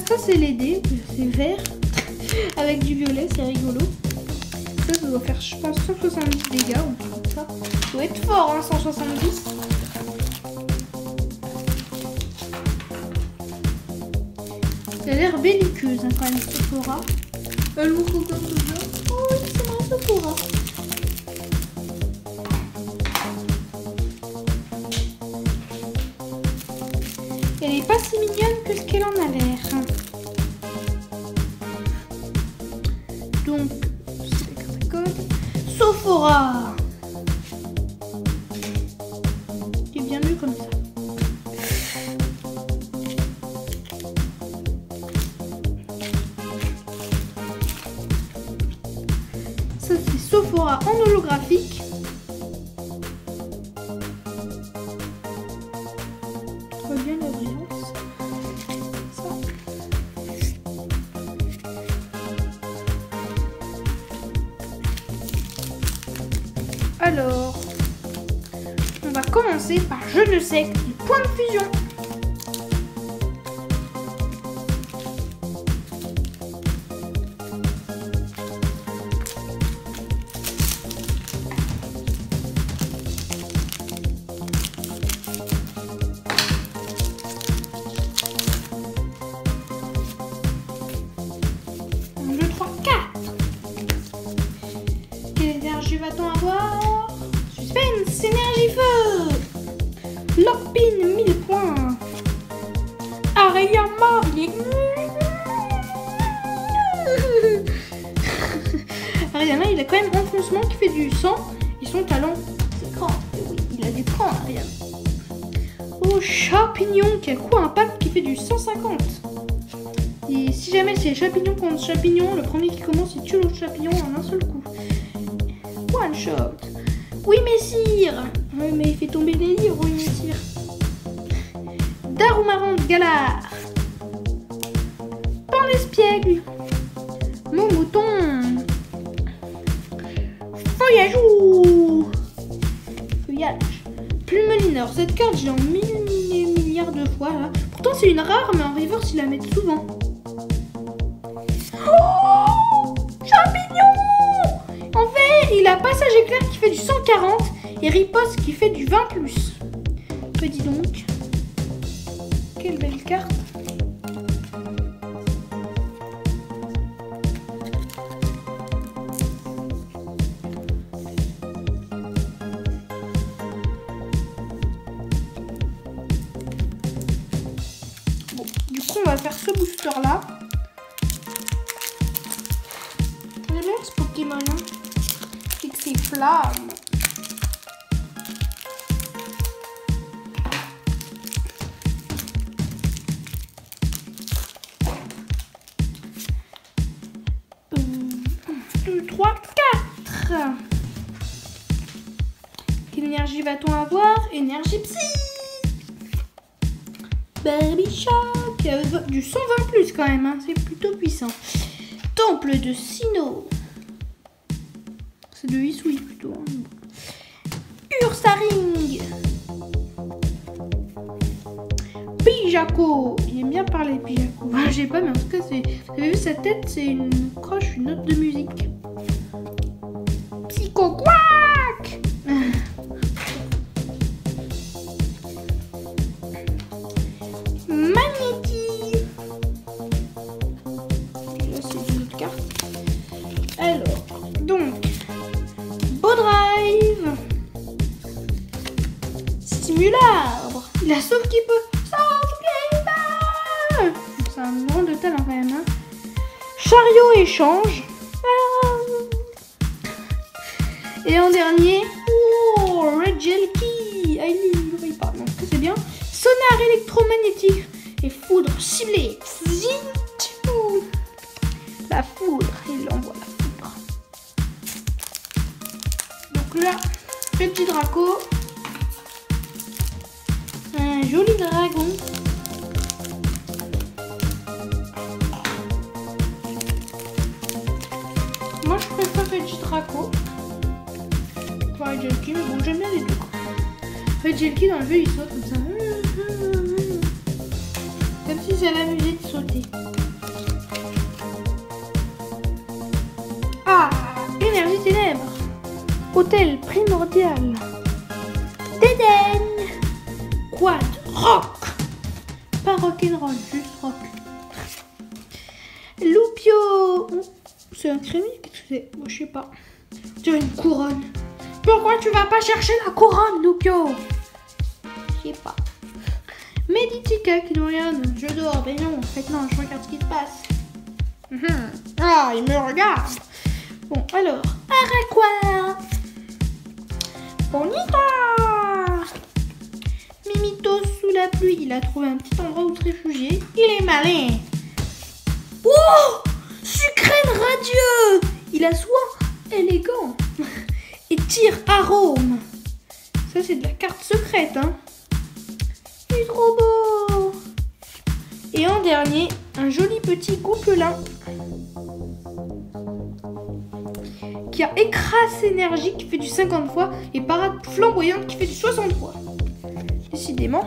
Ça c'est les dés, c'est vert avec du violet, c'est rigolo. Ça doit faire je pense 170 dégâts ou comme ça. Ça doit être fort hein, 170. Elle a l'air belliqueuse hein, quand même Sephora. Elle vous regarde bien. Oh oui c'est ma Sephora. Elle est pas si mignonne que ce qu'elle en a l'air. Donc, c'est la carte code. Sophora. C'est bien mieux comme ça. Ça c'est Sophora en holographique. On voit bien la brillance. Ça. Alors, on va commencer par je ne sais quel point de fusion. Va-t-on avoir? Suspense, énergie feu. Lockpin, 1000 points. Ariyama, il est... Ariyama, il a quand même enfoncement qui fait du 100. Et son talent, c'est grand. Oui, il a du cran, Ariyama. Oh, champignon, qui a quoi impact qui fait du 150. Et si jamais c'est champignon contre champignon, le premier qui commence, il tue l'autre champignon en un seul coup. One shot. Oui, messire. Oui, mais il fait tomber les livres, oui, messire. Darumaran de Galar. Pan d'espiègle. Mon mouton. Feuillage. Feuillage. Plumelineur. Cette carte, j'ai en milliards de fois là. Pourtant, c'est une rare, mais en reverse, ils la mettent souvent. Oh, champignon. En fait, il a passage éclair qui fait du 140 et riposte qui fait du 20+. Bah dis donc. Quelle belle carte. façon, on va faire ce booster-là. J'aime bien ce Pokémon, hein. Et que c'est flamme. Un, deux, trois, 4. Quelle énergie va-t-on avoir? Énergie psy. Baby Shark. Du 120 plus quand même, hein. C'est plutôt puissant. Temple de Sinnoh. C'est de Hisui plutôt. Hein. Ursaring. Bijako. Il aime bien parler, Bijako. Enfin, j'ai pas, mais en tout cas, vous avez vu sa tête, c'est une croche, une note de musique. Psycho Quack. Magnéti. Là, c'est une autre carte. Alors, donc, Beau Drive. Stimularbre. La sauve qui peut. C'est un grand de talent quand même. Hein. Chariot échange. Et en dernier, oh, Red Gel Key. Ah, il parle, donc c'est bien. Sonar électromagnétique et foudre ciblée. La foudre, il envoie la foudre. Donc là, petit Draco. Un joli dragon. Moi je préfère Reggie Draco. Pas Reggie Jelky, mais bon j'aime bien les deux. Reggie Jelky dans le jeu il saute comme ça. Comme si ça l'amusait de sauter. Ah, énergie ténèbres. Hôtel primordial. Dédaigne. Quad rock. Pas rock'n'roll, juste rock. Loupio. C'est un crémi? Qu'est-ce que c'est? Moi, je sais pas. Tu as une couronne. Pourquoi tu vas pas chercher la couronne, Loupio? Je sais pas. Meditica qui nous regarde. Je dors, mais non. En fait, non, je regarde ce qui se passe. Ah, il me regarde. Bon, alors. Araquois. Bonita. Mimitos sous la pluie. Il a trouvé un petit endroit où se réfugier. Il est malin. Oh! Sucrène radieux. Il a soin élégant. Et tire arôme. Ça, c'est de la carte secrète, hein. Il est trop beau. Et en dernier, un joli petit gouppelin qui a écrase énergie qui fait du 50 fois et parade flamboyante qui fait du 60 fois. Décidément.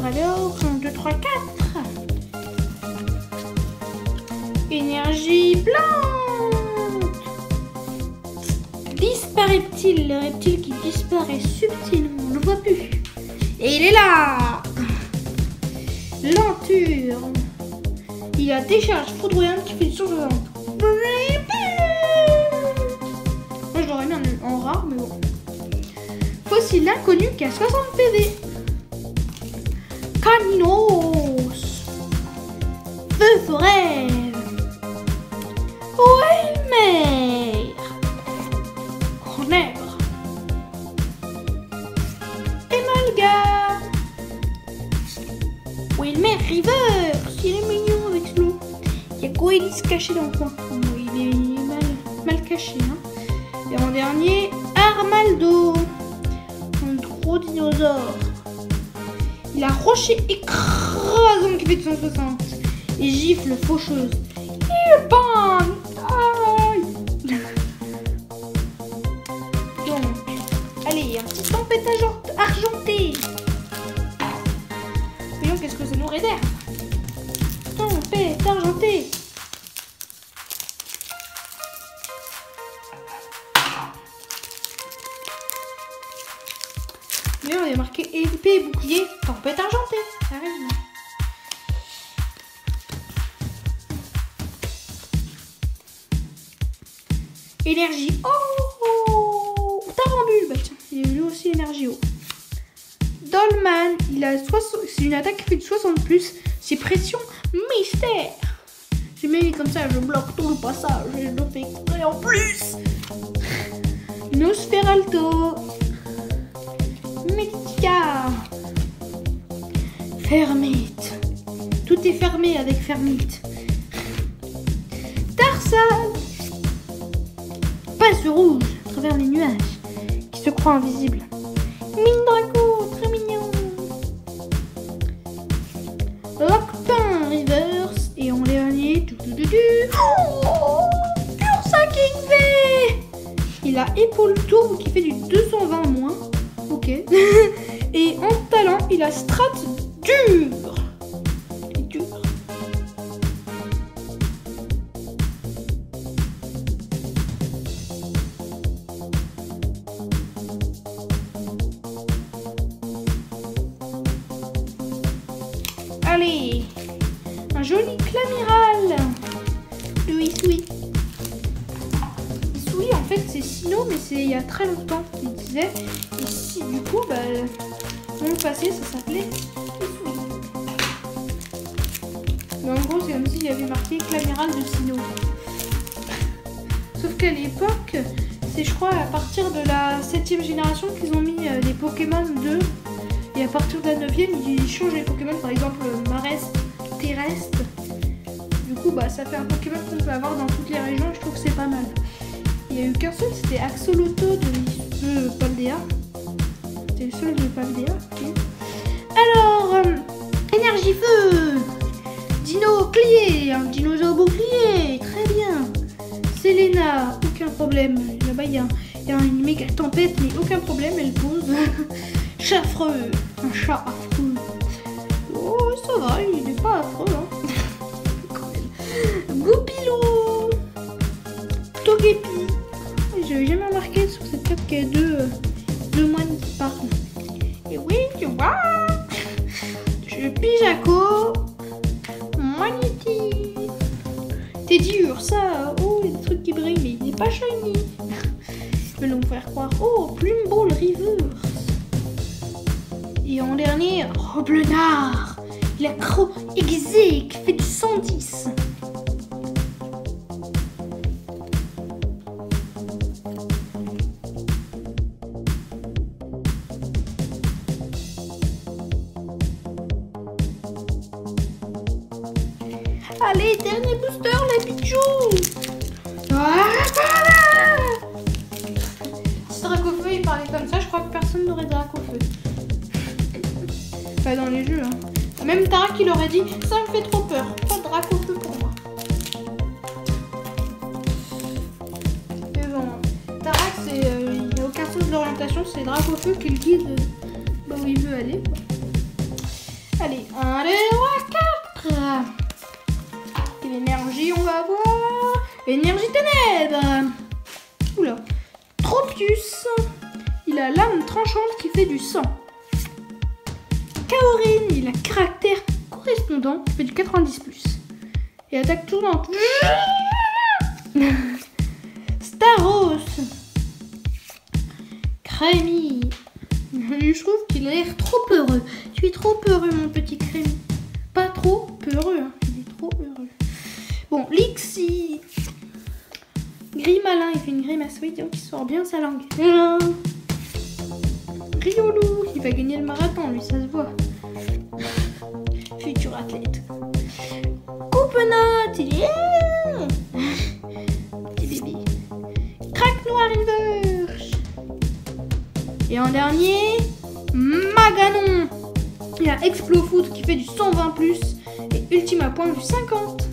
Alors, 1, 2, 3, 4. Énergie plante. Disparaît-il? Le reptile qui disparaît subtilement, on ne le voit plus. Et il est là. Lenture. Il a décharge foudroyante qui fait du 160. Moi je l'aurais mis en rare, mais bon. Fossile inconnu qui a 60 PV. Caninos. Feu forêt. Waymer. Cornèbre. Emolga. Waymer River. Il est mignon avec ce loup. Il y a Goélis caché dans le coin. Il est mal caché. Hein. Et en dernier, Armaldo. Un gros dinosaure. Il a rocher écrasant qui fait de 160. Et gifle faucheuse. Il bande. Donc, allez, un réserve. Tempête argentée. Mais on a marqué épée et bouclier, tempête argentée. Ça arrive. Énergie. Oh, Tarambule. Bah tiens, il est lui aussi énergie haut. Dolman, il a 60. C'est une attaque qui fait de 60 plus. C'est pression mystère. J'ai mis comme ça, je bloque tout le passage et je le fais exprès en plus. Nosferalto. Medica. Fermite. Tout est fermé avec Fermite. Tarsal. Passe rouge à travers les nuages qui se croient invisibles. Mindrago, très mignon. Lockpin reverse et en dernier. Oh, Ursa King V. Il a épaule tour qui fait du 220 moins. Ok. Et en talent, il a strat dur. Dur. Allez, un joli clamiral de Isui. Isui, en fait, c'est Sino, mais c'est il y a très longtemps qu'il disait. Et si, du coup, bah, dans le passé, ça s'appelait Isui. Mais en gros, c'est comme s'il y avait marqué clamiral de Sino. Sauf qu'à l'époque, c'est, je crois, à partir de la 7e génération qu'ils ont mis les Pokémon 2. Et à partir de la 9e, ils changent les Pokémon, par exemple Marest, Terrestre. Du coup, bah, ça fait un Pokémon qu'on peut avoir dans toutes les régions et je trouve que c'est pas mal. Il n'y a eu qu'un seul, c'était Axolotl de Paldea. C'était le seul de Paldea. Okay. Alors, énergie feu, Dino Clier, un dinosaure bouclier, très bien. Selena, aucun problème. Là-bas, il y a une méga tempête, mais aucun problème, elle pose. Chat affreux, un chat affreux. Oh, ça va, il n'est pas affreux, hein. Goupilou, Togepi. J'avais jamais remarqué sur cette carte qu'il y a deux moines qui parlent. Et oui, tu vois, je Pijaco, Magnéti, t'es dur, ça. Oh, il y a des trucs qui brillent, mais il n'est pas shiny. Je vais nous faire croire. Oh, Plume Ball River. Et en dernier, Roblenard. Il a Croc aiguisé qui fait du 110. Allez, dernier booster, les bijoux. Voilà. Si Dracofeu il parlait comme ça, je crois que personne n'aurait Dracofeu. Pas dans les jeux, hein. Même Tarak il aurait dit ça me fait trop peur, pas de Dracofeu pour moi. Mais bon, Tarak c'est il n'y a aucun sens de l'orientation, c'est Dracofeu qui le guide là où il veut aller. Allez, 1, 2, 3, 4. Quelle énergie on va avoir? Énergie ténèbres. Oula. Tropius. Il a l'âme tranchante qui fait du sang. Kaorin, il a caractère correspondant, fait du 90+. Et attaque tournante. Staros. Crémy. Je trouve qu'il a l'air trop peureux. Tu es trop peureux, mon petit Crémy. Pas trop peureux, hein. Il est trop heureux. Bon, Lixie. Grimalin, il fait une grimace, oui, donc il sort bien sa langue. Riolu, il va gagner le marathon, lui, ça se voit. Futur athlète. Coupenot, il est... Petit bébé. Crack Noir River. Et en dernier, Maganon. Il a Explofoot qui fait du 120+, et Ultima Point du 50.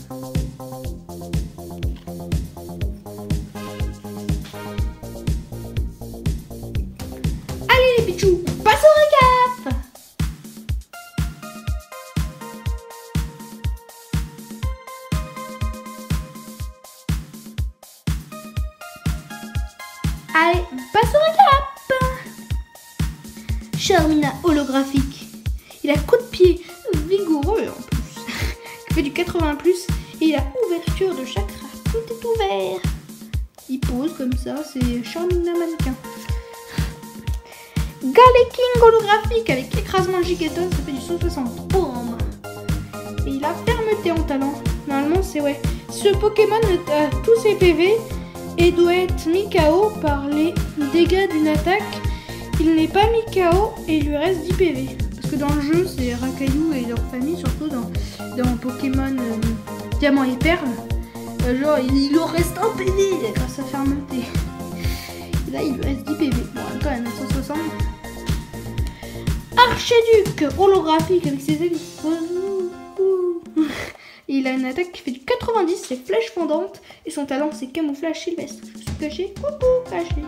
Allez les pichous, on passe au récap. Allez, on passe au récap. Charmina holographique. Il a coup de pied vigoureux en plus. Il fait du 80+, et il a ouverture de chakra. Tout est ouvert. Il pose comme ça, c'est Charmina mannequin. Galeking holographique avec écrasement gigaton, ça fait du 160. Boum. Et il a fermeté en talent. Normalement, c'est ouais. Ce Pokémon a tous ses PV et doit être mis KO par les dégâts d'une attaque. Il n'est pas mis KO et il lui reste 10 PV. Parce que dans le jeu, c'est Rakaillou et leur famille, surtout dans Pokémon Diamant et Perle. Genre, il leur reste un PV grâce à fermeté. Et là, il lui reste 10 PV. Bon, quand même, 160. Archéduc holographique avec ses ailes. Il a une attaque qui fait du 90, c'est flèche fondante. Et son talent, c'est camouflage sylvestre. Je suis caché, coucou, caché.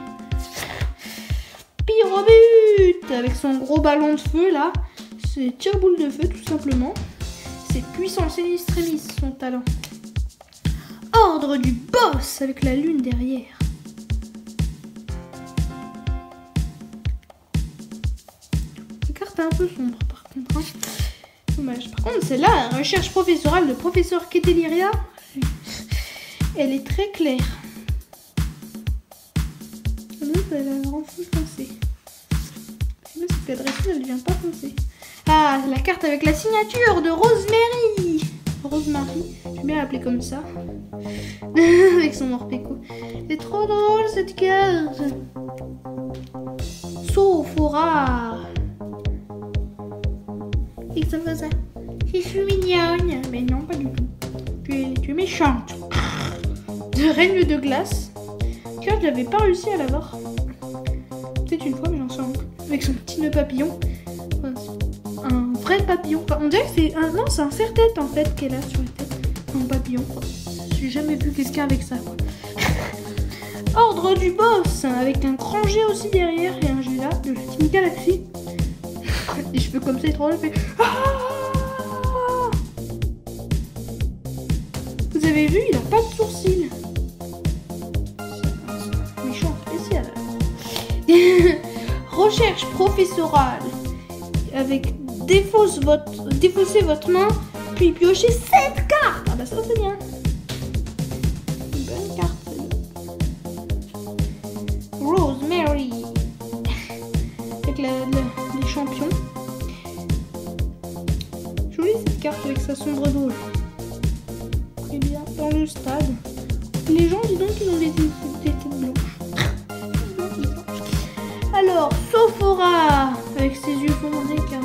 Pyrobut avec son gros ballon de feu là. C'est tire-boule de feu tout simplement. C'est puissance et extremis son talent. Ordre du boss avec la lune derrière. La carte est un peu sombre par contre. Hein. Dommage. Par contre, c'est là, la recherche professorale de professeur Keteliria. Elle est très claire. Elle a un fond foncé. Cette adresse elle vient pas foncer. Ah, la carte avec la signature de Rosemary. Rosemary, j'aime bien l'appeler comme ça. Avec son Morpeko. C'est trop drôle cette carte. Sophora. Et ça fait ça. Je suis mignonne. Mais non, pas du tout. Tu es méchante. De règne de glace. Tiens, je n'avais pas réussi à l'avoir. Peut-être une fois, mais j'en sais rien. Avec son petit nœud papillon. Un vrai papillon. Enfin, on dirait que c'est un... Non, c'est un serre-tête en fait qu'elle a sur la tête. Un papillon. J'ai jamais vu quelqu'un avec ça. Quoi. Ordre du boss. Avec un grand G aussi derrière. Et un G là de la Team Galaxy. Les cheveux comme ça, il est trop drôle. Fait... Vous avez vu, il a pas de sourcils. Méchant spécial. Recherche professorale. Avec défausser votre main, puis piocher 7 cartes. Ah bah ça c'est bien. Une bonne carte. Rosemary. Avec les champions. Jolie cette carte avec sa sombre boule. Et bien dans le stade. Les gens, dis donc, ils ont des têtes blanches. Alors, Sophora avec ses yeux fondés car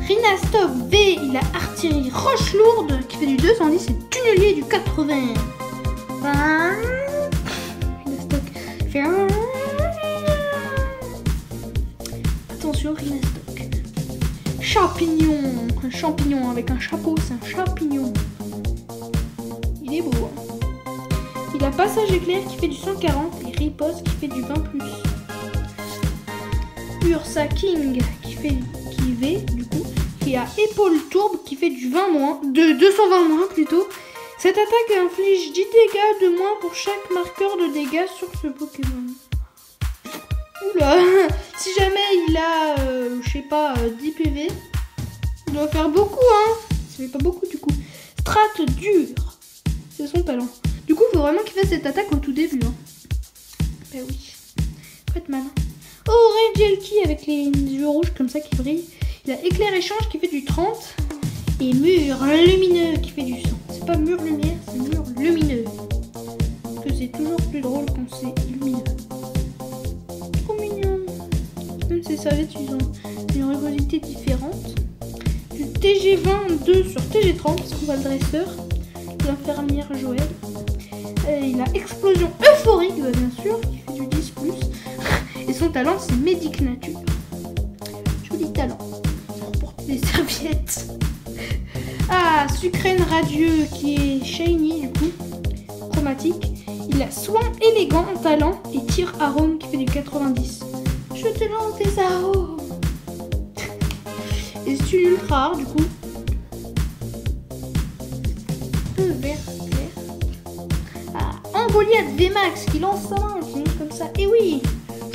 Rhinastop V, il a artillerie roche lourde qui fait du 210 et tunnelier du 80. Rhinastop fait un... Attention Rhinastop. Champignon, un champignon avec un chapeau, c'est un champignon. Il est beau. Hein. Il a passage éclair qui fait du 140 et riposte qui fait du 20+. Ursa King qui V du coup, qui a épaule tourbe qui fait du 220 moins plutôt. Cette attaque inflige 10 dégâts de moins pour chaque marqueur de dégâts sur ce Pokémon. Oula, si jamais il a, je sais pas, 10 PV, il doit faire beaucoup, hein. Ça fait pas beaucoup du coup. Strat dur, c'est son talent. Du coup, il faut vraiment qu'il fasse cette attaque au tout début, hein. Ben oui, faut être malin. Orange Jelky avec les yeux rouges comme ça qui brillent. Il a éclair échange qui fait du 30 et mur lumineux qui fait du 100. C'est pas mur lumière, c'est mur lumineux. Parce que c'est toujours plus drôle quand c'est lumineux. Trop mignon. Même ces serviettes, ils ont une rugosité différente. Du TG22 sur TG30 parce qu'on voit le dresseur. L'infirmière Joël. Il a explosion euphorique bien sûr qui fait du 10+. Et son talent c'est Médic Nature. Joli talent. Pour porter des serviettes. Ah, Sucrène Radieux qui est shiny du coup. Chromatique. Il a soin élégant en talent et tir arôme qui fait du 90. Je te lance des arômes. Et des styles ultra rares du coup. Vert clair. Ah, Goliath VMAX qui lance sa main, qui monte comme ça. Et oui,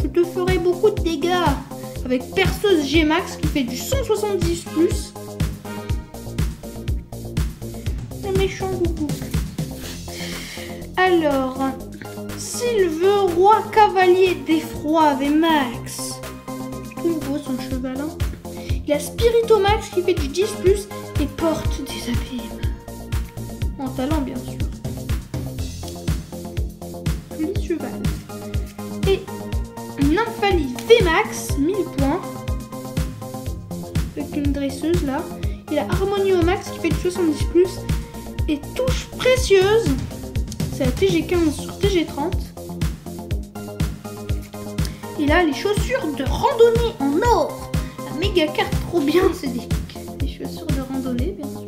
je te ferai beaucoup de dégâts avec perceuse G-Max qui fait du 170 plus. Un méchant gougou. Alors, Sylve Roi Cavalier d'Effroi VMAX. Tout beau son cheval. Hein. Il a Spiritomax qui fait du 10 plus et porte des abîmes. En talent bien sûr. Joli cheval. Et Nymphalie VMAX, 1000 points. Avec une dresseuse là. Il a Harmoniomax qui fait du 70 plus. Et touche précieuse. C'est la TG15 sur TG30. Il a les chaussures de randonnée en or. La méga carte trop bien. C'est des chaussures de randonnée bien sûr.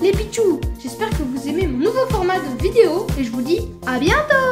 Les pichous, j'espère que vous aimez mon nouveau format de vidéo et je vous dis à bientôt.